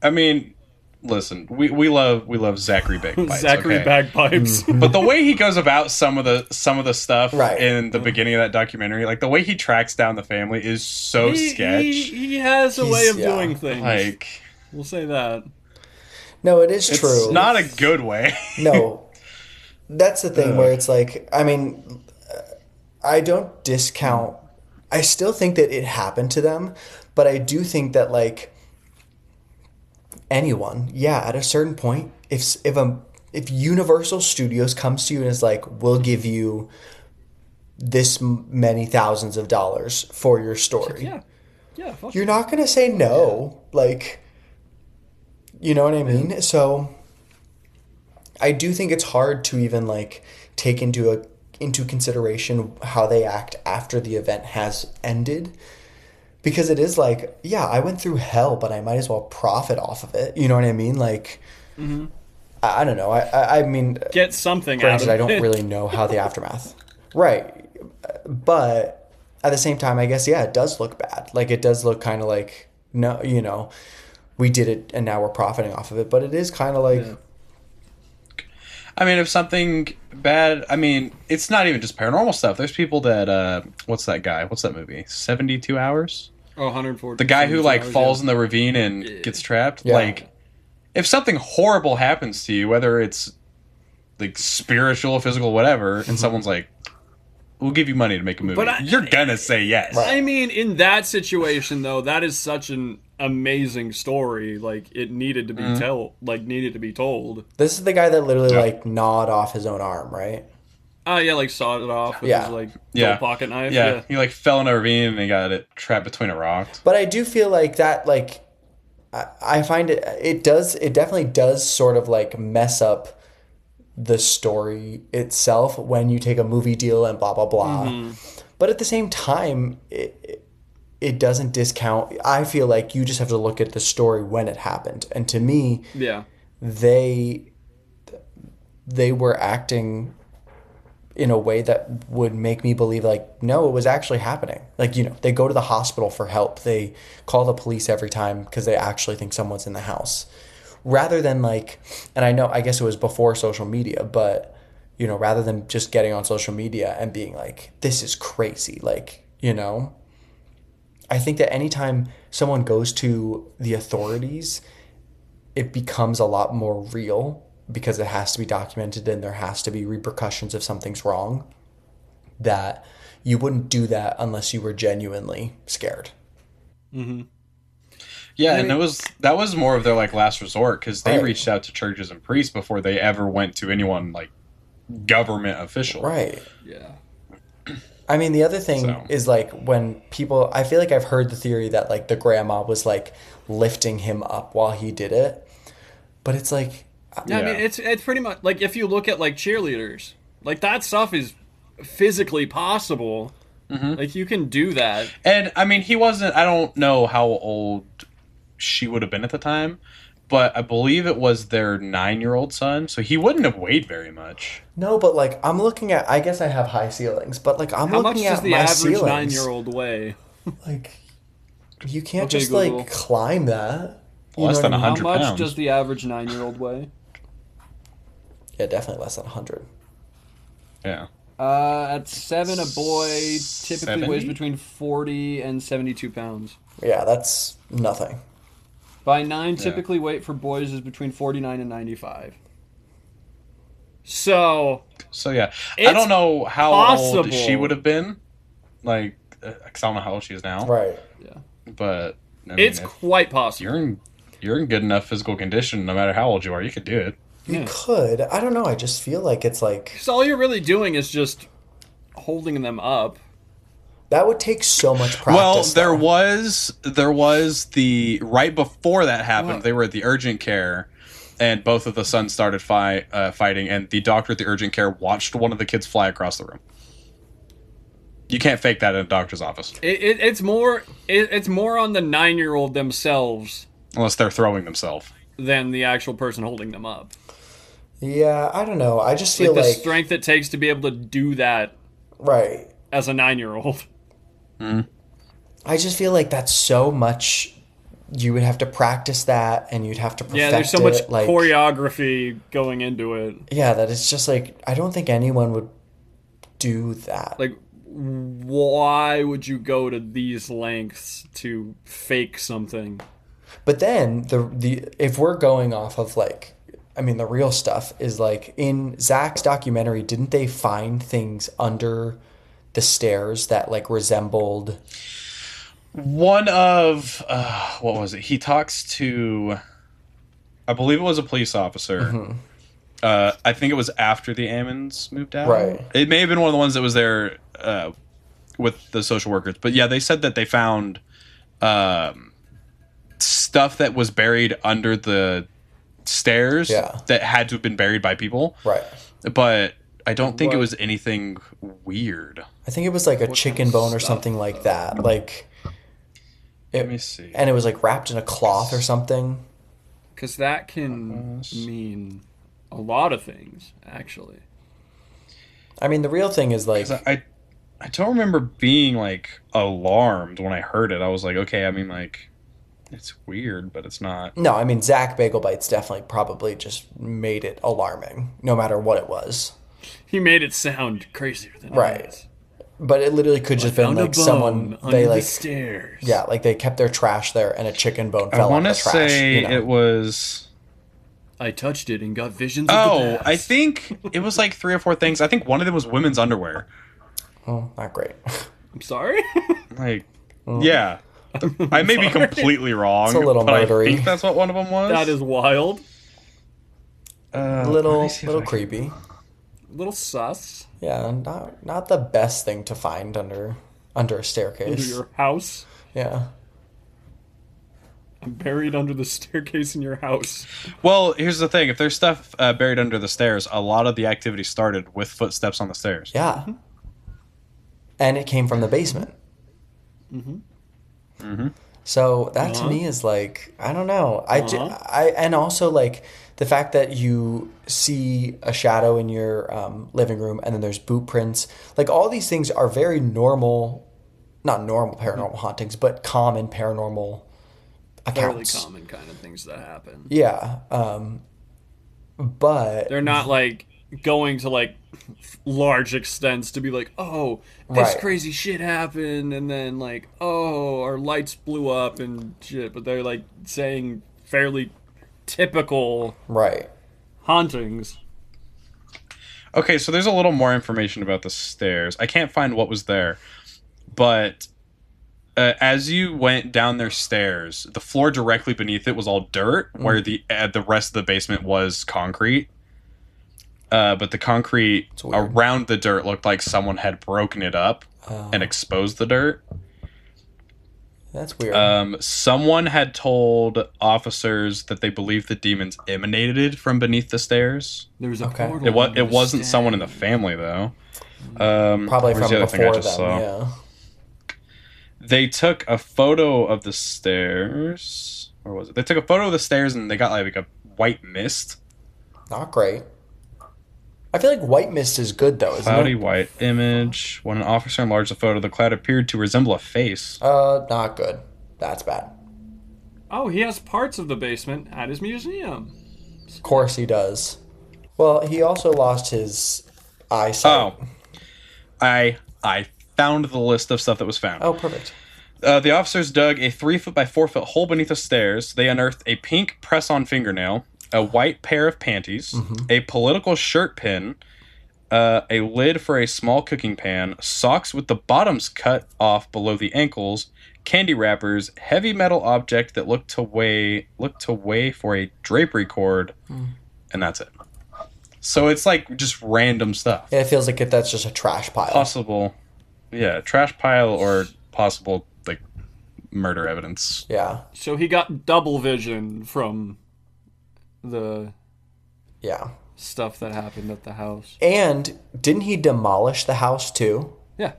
I mean, listen, we love Zachary Bagpipes. Zachary okay? Bagpipes. But the way he goes about some of the stuff Right. in the beginning of that documentary, like the way he tracks down the family is so sketch. He has a way of doing things. Like, we'll say that. No, it is true. It's not a good way. No. That's the thing where it's like, I mean, I don't discount. I still think that it happened to them, but I do think that, like, anyone, at a certain point, if Universal Studios comes to you and is like, we'll give you this many thousands of dollars for your story, you're not going to say no. Like, you know what I mean? So I do think it's hard to even, like, take into consideration how they act after the event has ended. Because it is like, I went through hell, but I might as well profit off of it. You know what I mean? Like, I don't know. I mean... Get something granted, out of it. I don't really know how the aftermath... Right. But at the same time, I guess, it does look bad. Like, it does look kind of like, no, you know, we did it and now we're profiting off of it. But it is kind of like... Yeah. I mean, if something bad... I mean, it's not even just paranormal stuff. There's people that... what's that guy? What's that movie? 72 Hours? Oh, 140. The guy who, like, falls in the ravine and gets trapped. Yeah. Like, if something horrible happens to you, whether it's, like, spiritual, physical, whatever, and someone's like, we'll give you money to make a movie, you're gonna say yes. I mean, in that situation, though, that is such an amazing story. Like, it needed to be needed to be told. This is the guy that literally, like, gnawed off his own arm, right? Oh, like, sawed it off with his, like, dull pocket knife. Yeah, he, like, fell in a ravine and he got it trapped between a rock. But I do feel like that, like, I find it definitely does sort of, like, mess up the story itself when you take a movie deal and blah, blah, blah. But at the same time, it doesn't discount. I feel like you just have to look at the story when it happened. And to me, they were acting in a way that would make me believe, like, no, it was actually happening. Like, you know, they go to the hospital for help. They call the police every time because they actually think someone's in the house. Rather than, like, and I guess it was before social media, but, you know, rather than just getting on social media and being like, this is crazy, like, you know, I think that anytime someone goes to the authorities, it becomes a lot more real because it has to be documented and there has to be repercussions if something's wrong, that you wouldn't do that unless you were genuinely scared. Yeah, and that was more of their, like, last resort, because they reached out to churches and priests before they ever went to anyone, like, government official. Right. Yeah. I mean, the other thing is, like, when people... I feel like I've heard the theory that, like, the grandma was, like, lifting him up while he did it. But it's like... Yeah, I mean, it's pretty much... Like, if you look at, like, cheerleaders, like, that stuff is physically possible. Like, you can do that. And, I mean, he wasn't... I don't know how old she would have been at the time, but I believe it was their 9-year-old son, so he wouldn't have weighed very much. No, but, like, I'm looking at... I guess I have high ceilings, but, like, I'm looking at my ceilings. How much does the average 9-year-old weigh? Like, you can't just, Google. Like, climb that. Less than 100 pounds. How much does the average 9-year-old weigh? Yeah, definitely less than 100. Yeah. At 7, a boy typically 70? weighs between 40 and 72 pounds. Yeah, that's nothing. By 9, typically weight for boys is between 49 and 95. So yeah. I don't know how old she would have been. Like, because I don't know how old she is now. Right. Yeah. But I mean, it's quite possible. You're in good enough physical condition, no matter how old you are, you could do it. You could. I don't know. I just feel like it's like... Because all you're really doing is just holding them up. That would take so much practice. Well, there was the... Right before that happened, they were at the urgent care, and both of the sons started fighting, and the doctor at the urgent care watched one of the kids fly across the room. You can't fake that in a doctor's office. It's more on the 9-year-old themselves. Unless they're throwing themselves. Than the actual person holding them up. Yeah, I don't know. I just feel like... the strength it takes to be able to do that... Right. As a 9-year-old. I just feel like that's so much you would have to practice that, and you'd have to perfect Yeah, there's so much it, like, choreography going into it. yeah, that it's just like I don't think anyone would do that. Like, why would you go to these lengths to fake something? But then the if we're going off of like, I mean, the real stuff is like in Zach's documentary, didn't they find things under the stairs that like resembled? One of what was it? He talks to, I believe it was a police officer. Mm-hmm. I think it was after the Ammons moved out. Right. It may have been one of the ones that was there with the social workers. But yeah, they said that they found stuff that was buried under the stairs that had to have been buried by people. Right. But I don't think it was anything weird. I think it was like a chicken bone or something like that. Like, let me see. And it was like wrapped in a cloth or something. Because that can mean a lot of things, actually. I mean, the real thing is like, I don't remember being like alarmed when I heard it. I was like, okay, I mean, like, it's weird, but it's not. No, I mean, Zach Bagel Bites definitely probably just made it alarming, no matter what it was. He made it sound crazier than it is. But it literally could just been like someone they like the stairs. Yeah, like they kept their trash there and a chicken bone fell out of the trash. I want to say it was. I touched it and got visions of the past. I think it was like 3 or 4 things. I think one of them was women's underwear. Oh, not great. I'm sorry? Like, yeah. I may be completely wrong. It's a little but murdery. I think that's what one of them was. That is wild. Little creepy. Little sus. Yeah, not the best thing to find under a staircase. Under your house. Yeah. I'm buried under the staircase in your house. Well, here's the thing. If there's stuff buried under the stairs, a lot of the activity started with footsteps on the stairs. Yeah. Mm-hmm. And it came from the basement. Mm-hmm. Mm-hmm. So that to me is like, I don't know. And also like the fact that you see a shadow in your living room and then there's boot prints. Like all these things are very normal, not normal paranormal hauntings, but common paranormal accounts. Fairly common kind of things that happen. Yeah. But they're not like going to like large extents to be like, oh, this crazy shit happened, and then like, oh, our lights blew up and shit. But they're like saying fairly typical hauntings. Okay, so there's a little more information about the stairs. I can't find what was there, but as you went down their stairs, the floor directly beneath it was all dirt, where the rest of the basement was concrete. But the concrete around the dirt looked like someone had broken it up and exposed the dirt. That's weird. Someone had told officers that they believed the demons emanated from beneath the stairs. There was a portal. It wasn't someone in the family though. Probably from before them. Yeah. They took a photo of the stairs. Or was it? They took a photo of the stairs and they got like a white mist. Not great. I feel like white mist is good though, isn't Cloudy it? white image. When an officer enlarged the photo, the cloud appeared to resemble a face. Not good. That's bad. Oh, he has parts of the basement at his museum. Of course he does. Well, he also lost his eyesight. Oh. I found the list of stuff that was found. Oh, perfect. The officers dug a 3-foot by 4-foot hole beneath the stairs. They unearthed a pink press-on fingernail, a white pair of panties, a political shirt pin, a lid for a small cooking pan, socks with the bottoms cut off below the ankles, candy wrappers, heavy metal object that looked to weigh for a drapery cord, and that's it. So it's like just random stuff. Yeah, it feels like that's just a trash pile. Trash pile or possible like murder evidence. Yeah. So he got double vision from the stuff that happened at the house. And didn't he demolish the house too? Yeah.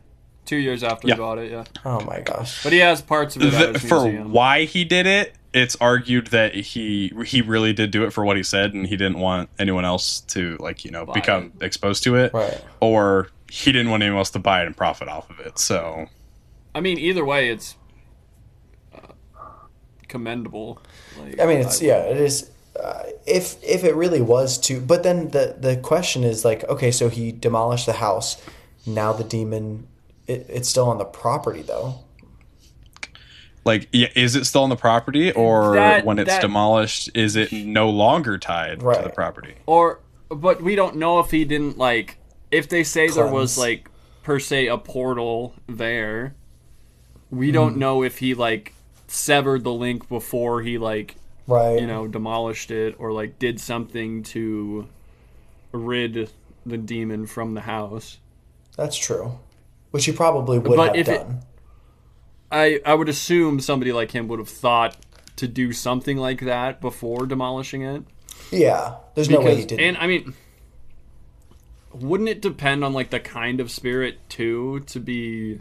2 years after he bought it, yeah. Oh my gosh. But he has parts of it at his museum. For why he did it, it's argued that he really did do it for what he said and he didn't want anyone else to become exposed to it. Right. Or he didn't want anyone else to buy it and profit off of it. So I mean, either way, it's commendable. Like, I mean, it is. If it really was to, but then the question is like, okay, so he demolished the house. Now the demon, it's still on the property though. Like, yeah, is it still on the property, or when it's demolished, is it no longer tied to the property? But we don't know if he didn't, like, if they say there was, like, per se a portal there, we don't know if he, like, severed the link before he, like, demolished it, or, like, did something to rid the demon from the house. That's true. Which he probably would have done. I would assume somebody like him would have thought to do something like that before demolishing it. Yeah, there's no way he didn't. And I mean, wouldn't it depend on like the kind of spirit too, to be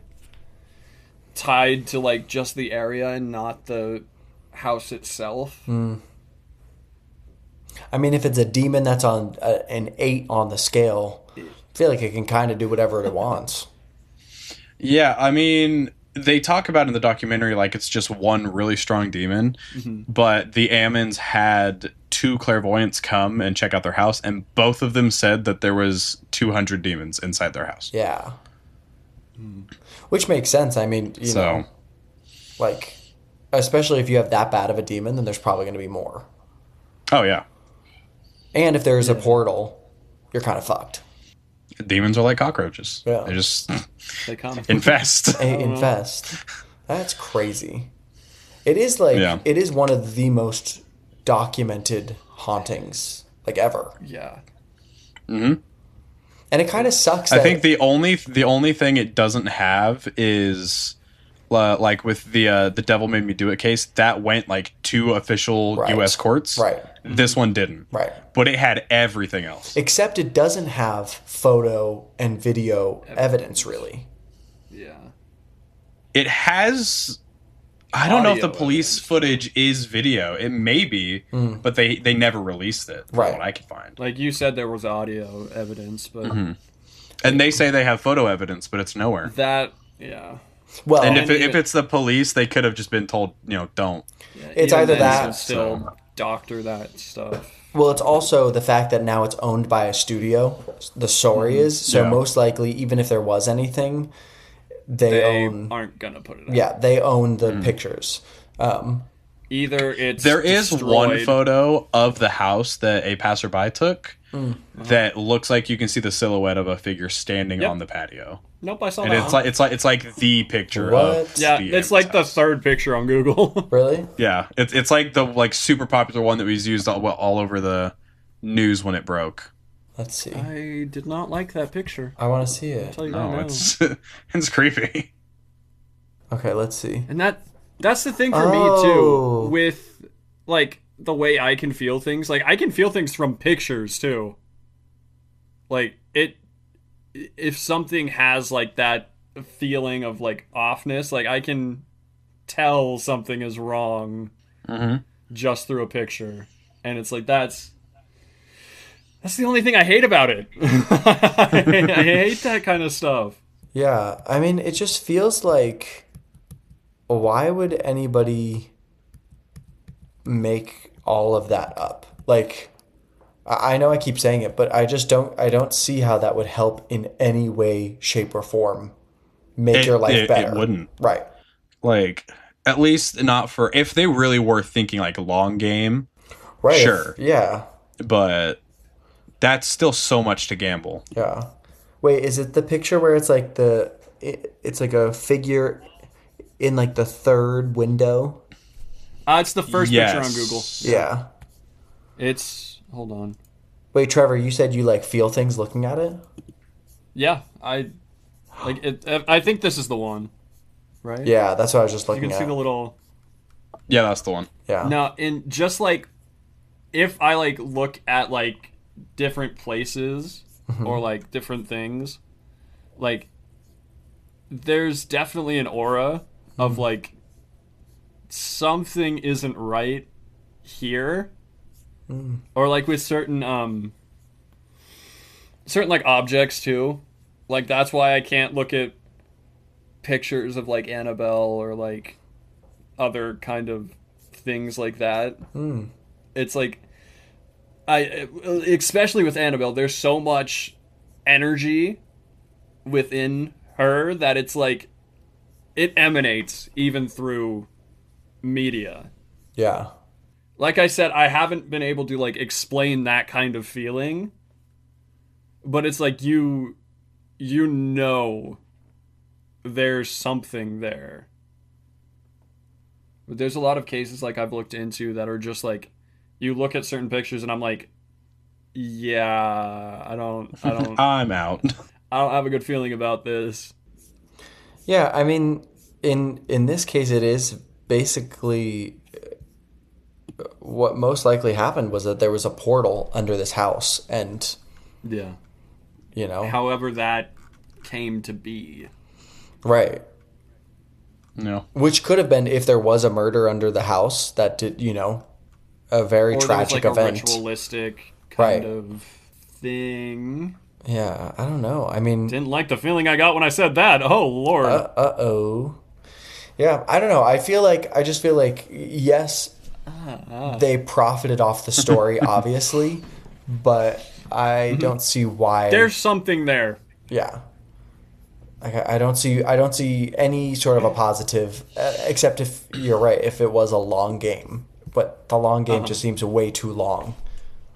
tied to like just the area and not the house itself? I mean, if it's a demon that's on an 8 on the scale, I feel like it can kind of do whatever it wants. Yeah, I mean, they talk about in the documentary like it's just one really strong demon, but the Ammons had 2 clairvoyants come and check out their house, and both of them said that there was 200 demons inside their house. Yeah. Which makes sense. I mean, you know, like, especially if you have that bad of a demon, then there's probably going to be more. Oh, yeah. And if there's a portal, you're kind of fucked. Demons are like cockroaches. Yeah. They just They come. infest. Infest. That's crazy. It is like, it is one of the most documented hauntings, like, ever. Yeah. Mm-hmm. And it kind of sucks. I think the only thing it doesn't have is like with the Devil Made Me Do It case, that went like to official U.S. courts. Right. This one didn't. Right. But it had everything else. Except it doesn't have photo and video evidence, really. Yeah. It has. I don't know if the Audio police evidence. footage is video. It may be, but they never released it. From what I could find. Like you said, there was audio evidence, but And they say they have photo evidence, but it's nowhere. that, yeah. Well, And And if it's the police, they could have just been told, don't. Yeah, It's even either then, that- you can still doctor that stuff. well, it's also the fact that now it's owned by a studio. The story is so Yeah. most likely, even if there was anything, they They own. aren't gonna put it out. Yeah, they own the pictures. Either it's There is one destroyed- photo of the house that a passerby took that looks like you can see the silhouette of a figure standing Yep. on the patio, Nope, I saw and that. it's like the picture What? of Yeah, the it's like the house. third picture on Google. Really? Yeah, it's like the like super popular one that was used all over the news when it broke. Let's see. I did not like that picture. I want to see it. I'll tell you No, that now. it's creepy. Okay, let's see. And that's the thing for me Oh. too, with like the way I can feel things. Like I can feel things from pictures too. Like if something has like that feeling of like offness, like I can tell something is wrong just through a picture. And it's like that's the only thing I hate about it. I hate that kind of stuff. Yeah, I mean, it just feels like, why would anybody make all of that up? Like, I know I keep saying it, but I don't see how that would help in any way, shape, or form make your life better. It wouldn't. Right. Like, at least not for if they really were thinking like long game. Right. Sure. Yeah. But that's still so much to gamble. Yeah. Wait, is it the picture where it's like it's like a figure in like the third window? It's the first picture on Google. Yeah. Hold on. Wait, Trevor, you said you like feel things looking at it? Yeah, I like it. I think this is the one, right? Yeah, that's what I was just You looking can at. see the little. Yeah, that's the one. Yeah. No, and just like if I like look at like different places or like different things, like there's definitely an aura of like something isn't right here. Or like with certain like objects too. Like that's why I can't look at pictures of like Annabelle or like other kind of things like that. It's like especially with Annabelle, there's so much energy within her that it's like it emanates even through media. Yeah. Like I said, I haven't been able to like explain that kind of feeling, but it's like you know there's something there. But there's a lot of cases like I've looked into that are just like you look at certain pictures and I'm like, yeah, I don't I'm out. I don't have a good feeling about this. Yeah, I mean, in this case, it is basically what most likely happened was that there was a portal under this house, and Yeah. you know, However that came to be. right, No. which could have been if there was a murder under the house that did, you know, a very Or there was tragic like event. a ritualistic kind Right. of thing. Yeah, I don't know. I mean, Didn't like the feeling I got when I said that. Oh Lord. uh-oh. Yeah, I don't know. I just feel like, yes, they profited off the story, obviously, but I don't see why. There's something there. Yeah. Like, I don't see any sort of a positive, except if you're right, if it was a long game. But the long game just seems way too long.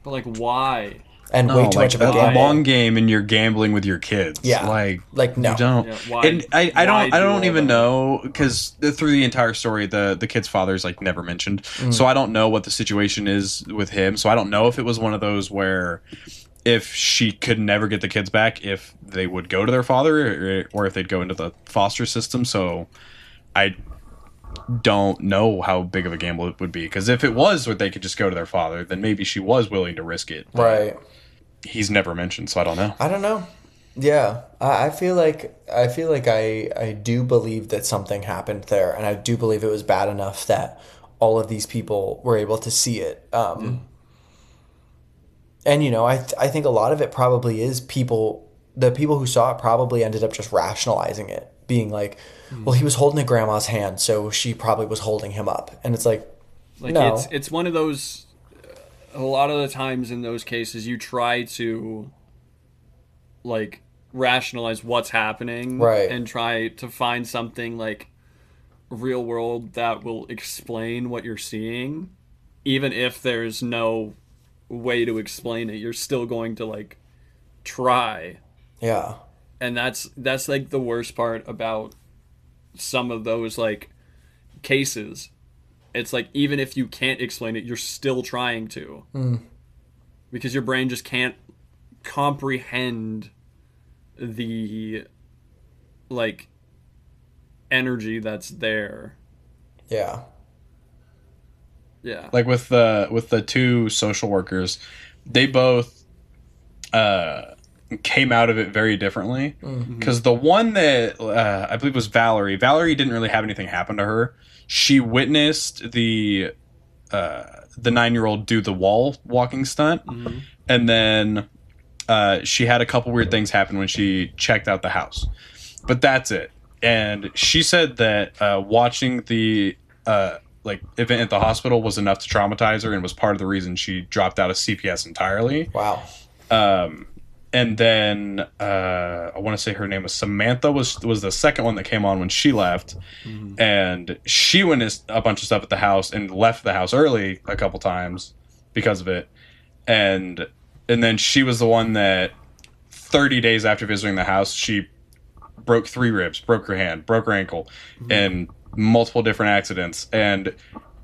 But like why? And way too much of a a gamble. long game, and you're gambling with your kids. Yeah. Like no. You don't. Yeah, why- And I why do don't all even that? know, because through the entire story, the kid's father's like never mentioned. So I don't know what the situation is with him. So I don't know if it was one of those where if she could never get the kids back, if they would go to their father, or if they'd go into the foster system. So I don't know how big of a gamble it would be, because if it was where they could just go to their father, then maybe she was willing to risk it. But Right. he's never mentioned, so I don't know. I don't know. Yeah, I feel like I do believe that something happened there, and I do believe it was bad enough that all of these people were able to see it. And you know, I think a lot of it probably is the people who saw it probably ended up just rationalizing it, being like, well, he was holding a grandma's hand, so she probably was holding him up, and it's like no. It's one of those. A lot of the times in those cases, you try to like rationalize what's happening, Right. and try to find something like real world that will explain what you're seeing, even if there's no way to explain it. You're still going to like try, Yeah. and that's like the worst part about some of those like cases. It's like even if you can't explain it, you're still trying to, because your brain just can't comprehend the like energy that's there. Yeah. Yeah. Like with the two social workers, they both came out of it very differently. Because the one that I believe was Valerie didn't really have anything happen to her. She witnessed the 9-year-old do the wall walking stunt, and then she had a couple weird things happen when she checked out the house, but that's it. And she said that watching the like event at the hospital was enough to traumatize her, and was part of the reason she dropped out of CPS entirely. Wow. And then I want to say her name was Samantha, was the second one that came on when she left, and she witnessed a bunch of stuff at the house and left the house early a couple times because of it, and then she was the one that 30 days after visiting the house, she broke 3 ribs, broke her hand, broke her ankle, in multiple different accidents, and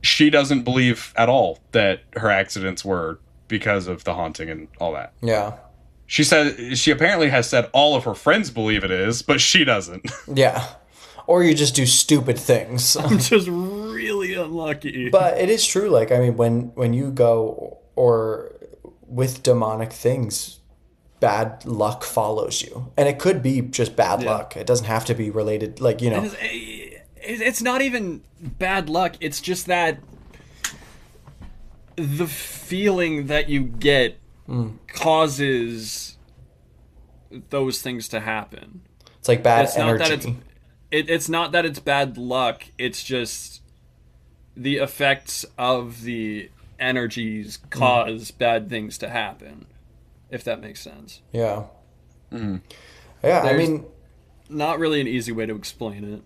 she doesn't believe at all that her accidents were because of the haunting and all that. Yeah. She said she apparently has said all of her friends believe it is, but she doesn't. Yeah. Or you just do stupid things. I'm just really unlucky. But it is true. Like, I mean, when you go or with demonic things, bad luck follows you. And it could be just bad luck. It doesn't have to be related. Like, you know. It's not even bad luck. It's just that the feeling that you get causes those things to happen. It's like bad It's not energy. that it's not that it's bad luck. It's just the effects of the energies cause bad things to happen, if that makes sense. Yeah. Mm-hmm. Yeah, I There's mean, not really an easy way to explain it.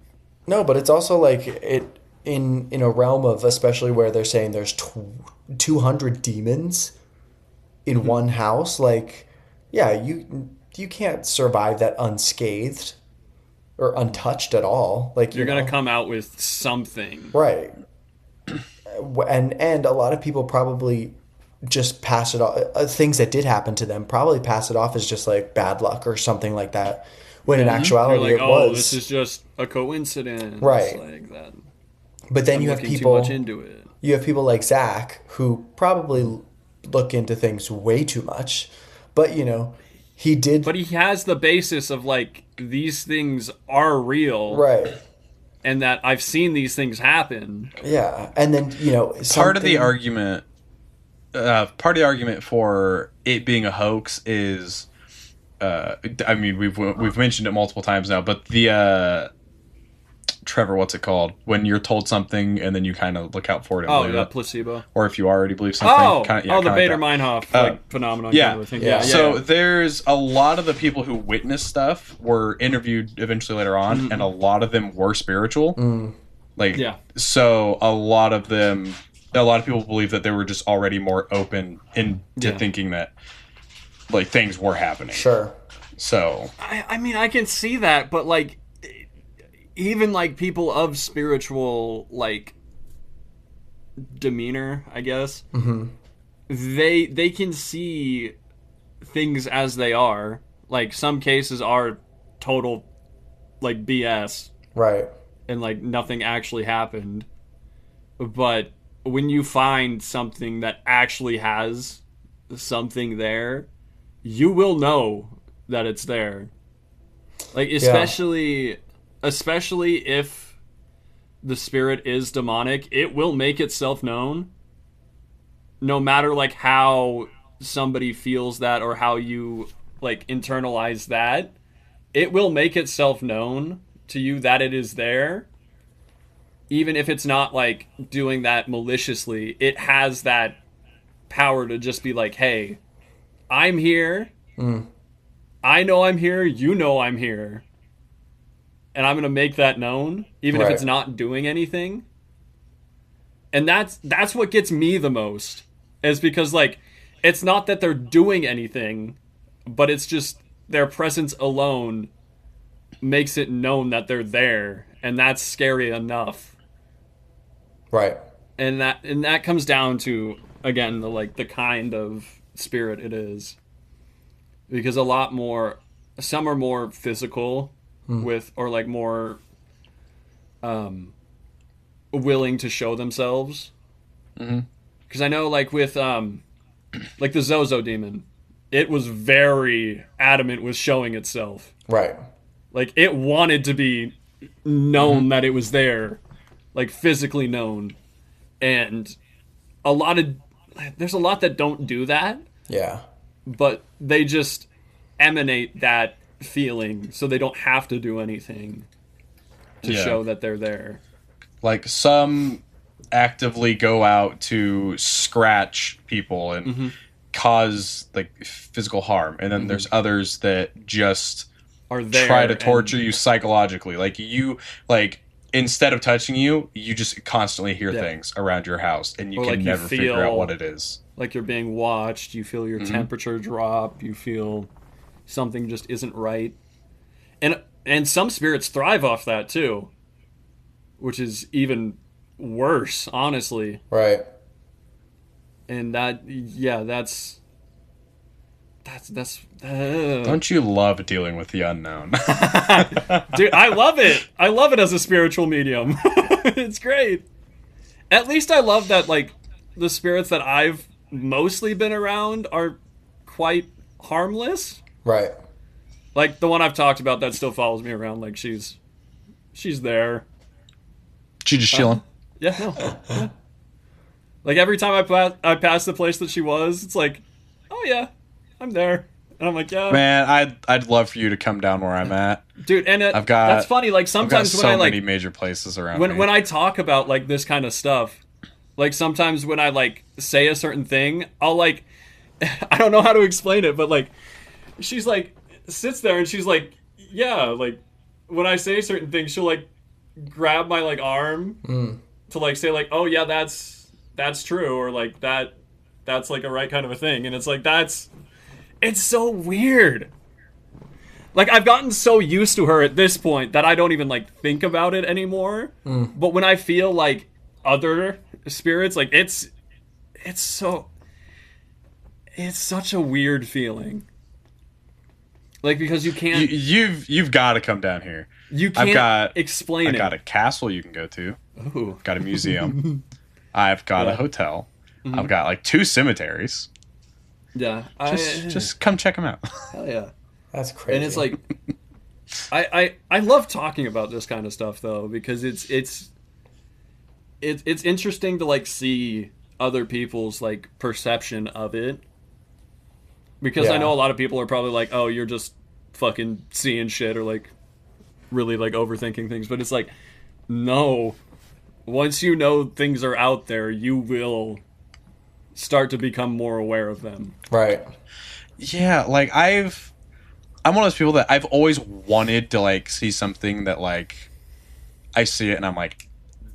no, but it's also like it in a realm of, especially where they're saying there's 200 demons in one house, like, yeah, you can't survive that unscathed or untouched at all. Like, You're going to come out with something. right. And a lot of people probably just pass it off, things that did happen to them probably pass it off as just like bad luck or something like that, when in You're actuality like, it oh, was this is just a coincidence. Right. Like that. But then I'm you have looking people too much into it. you have people like Zach who probably look into things way too much, but he did. But he has the basis of like, these things are real, Right. and that I've seen these things happen. Yeah, and then Part of the argument for it being a hoax is, I mean, we've mentioned it multiple times now, but the Trevor, what's it called? When you're told something and then you kind of look out for it and believe it. Placebo. Or if you already believe something. The Bader-Meinhof phenomenon. Yeah. Kind of thing. So there's a lot of the people who witness stuff were interviewed eventually later on, and a lot of them were spiritual. So a lot of people believe that they were just already more open into thinking that like things were happening. Sure. So I mean, I can see that, but like, even like people of spiritual like demeanor, I guess, they can see things as they are. Like, some cases are total like BS, right, and like nothing actually happened. But when you find something that actually has something there, you will know that it's there. Like, especially if the spirit is demonic, it will make itself known. No matter like how somebody feels that or how you like internalize that, it will make itself known to you that it is there. Even if it's not like doing that maliciously, it has that power to just be like, hey, I'm here. I know I'm here. You know I'm here. And I'm going to make that known, even if it's not doing anything. And that's what gets me the most, is because like, it's not that they're doing anything, but it's just their presence alone makes it known that they're there, and that's scary enough. Right. And that comes down to, again, the kind of spirit it is. Because some are more physical with, or like more willing to show themselves. Because I know like with like the Zozo demon, it was very adamant with showing itself. Right. Like, it wanted to be known that it was there, like physically known. And there's a lot that don't do that. Yeah. But they just emanate that feeling, so they don't have to do anything to show that they're there. Like, some actively go out to scratch people and cause like physical harm, and then there's others that just are there try to torture you psychologically. Like, instead of touching you, you just constantly hear things around your house, and you can never figure out what it is. Like you're being watched, you feel your temperature drop, you feel something just isn't right. And some spirits thrive off that too, which is even worse, honestly. Right. And that's Don't you love dealing with the unknown? Dude, I love it. I love it as a spiritual medium. It's great. At least I love that, like, the spirits that I've mostly been around are quite harmless. Right. Like the one I've talked about that still follows me around, like she's there. She just chilling. Yeah. Like every time I pass the place that she was, it's like, oh yeah, I'm there. And I'm like, yeah, Man, I'd love for you to come down where I'm at, dude. And that's funny. Like sometimes I've got so many major places around me. When I talk about like this kind of stuff, like sometimes when I like say a certain thing, I'll like, I don't know how to explain it, but like, she's like sits there and she's like, yeah, like when I say certain things, she'll like grab my like arm to like say like, oh yeah, that's true, or like that's like a right kind of a thing, and it's like it's so weird. Like I've gotten so used to her at this point that I don't even like think about it anymore. But when I feel like other spirits, like it's such a weird feeling. Like because you can't you've got to come down here. You can't explain it. I've got a castle you can go to. Ooh. I've got a museum. I've got a hotel. I've got like 2 cemeteries. Yeah, just come check them out. Hell yeah, that's crazy. And it's like, I love talking about this kind of stuff though, because it's interesting to like see other people's like perception of it. Because I know a lot of people are probably like, oh, you're just fucking seeing shit or like really like overthinking things, but it's like, no. Once you know things are out there, you will start to become more aware of them. Right. Yeah, like I'm one of those people that I've always wanted to like see something that like I see it and I'm like,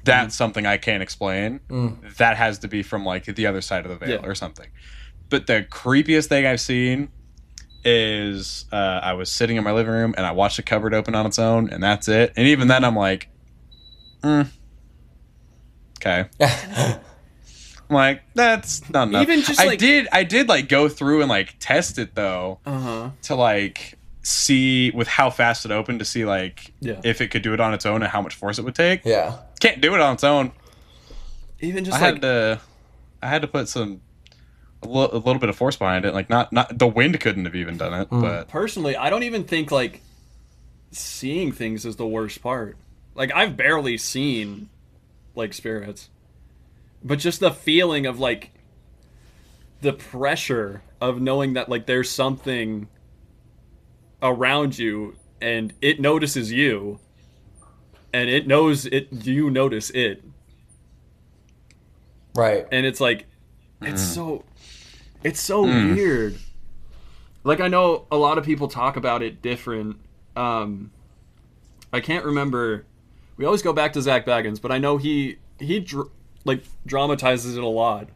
that's something I can't explain. That has to be from like the other side of the veil or something. But the creepiest thing I've seen is I was sitting in my living room and I watched the cupboard open on its own, and that's it. And even then I'm like, okay. I'm like, that's not enough. Even just I did like go through and like test it though, to like see with how fast it opened to see like if it could do it on its own and how much force it would take. Yeah, can't do it on its own. Even just I had to put a little bit of force behind it. Like not the wind couldn't have even done it. But personally, I don't even think like seeing things is the worst part. Like I've barely seen like spirits. But just the feeling of like the pressure of knowing that like there's something around you and it notices you and it knows it, you notice it. Right. And it's like, it's so weird. Like I know a lot of people talk about it different. I can't remember. We always go back to Zach Baggins, but I know he like dramatizes it a lot,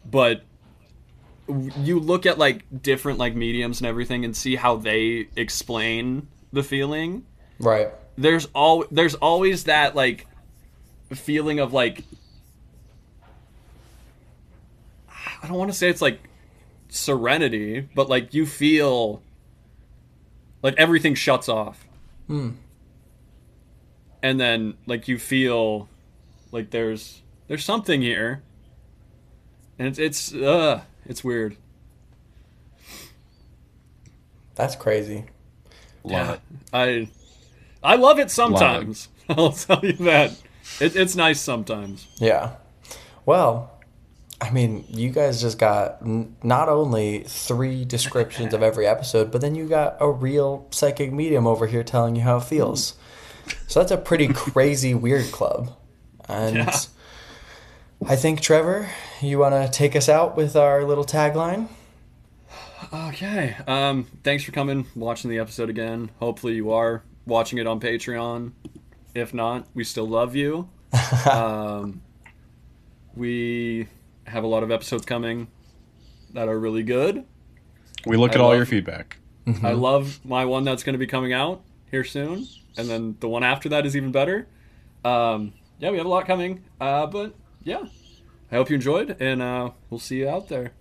but you look at like different like mediums and everything and see how they explain the feeling. Right. There's always that like feeling of like, I don't want to say it's like serenity, but like you feel like everything shuts off. And then like you feel like there's something here, and it's weird. That's crazy. Love it. I love it sometimes. I'll tell you that. It's nice sometimes. Yeah. Well, I mean, you guys just got not only 3 descriptions of every episode, but then you got a real psychic medium over here telling you how it feels. So that's a pretty crazy weird club. And I think, Trevor, you want to take us out with our little tagline? Okay. Thanks for coming, watching the episode again. Hopefully you are watching it on Patreon. If not, we still love you. We have a lot of episodes coming that are really good. We look at all your feedback. I love my one that's going to be coming out here soon. And then the one after that is even better. Yeah, we have a lot coming. But yeah, I hope you enjoyed, and we'll see you out there.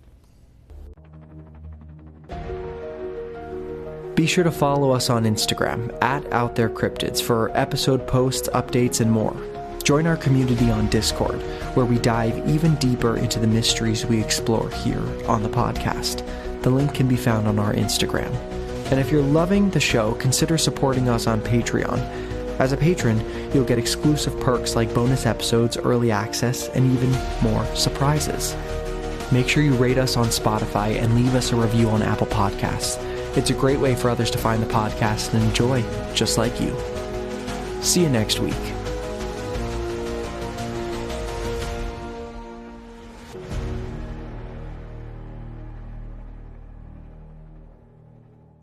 Be sure to follow us on Instagram @OutThereCryptids for episode posts, updates, and more. Join our community on Discord, where we dive even deeper into the mysteries we explore here on the podcast. The link can be found on our Instagram. And if you're loving the show, consider supporting us on Patreon. As a patron, you'll get exclusive perks like bonus episodes, early access, and even more surprises. Make sure you rate us on Spotify and leave us a review on Apple Podcasts. It's a great way for others to find the podcast and enjoy, just like you. See you next week.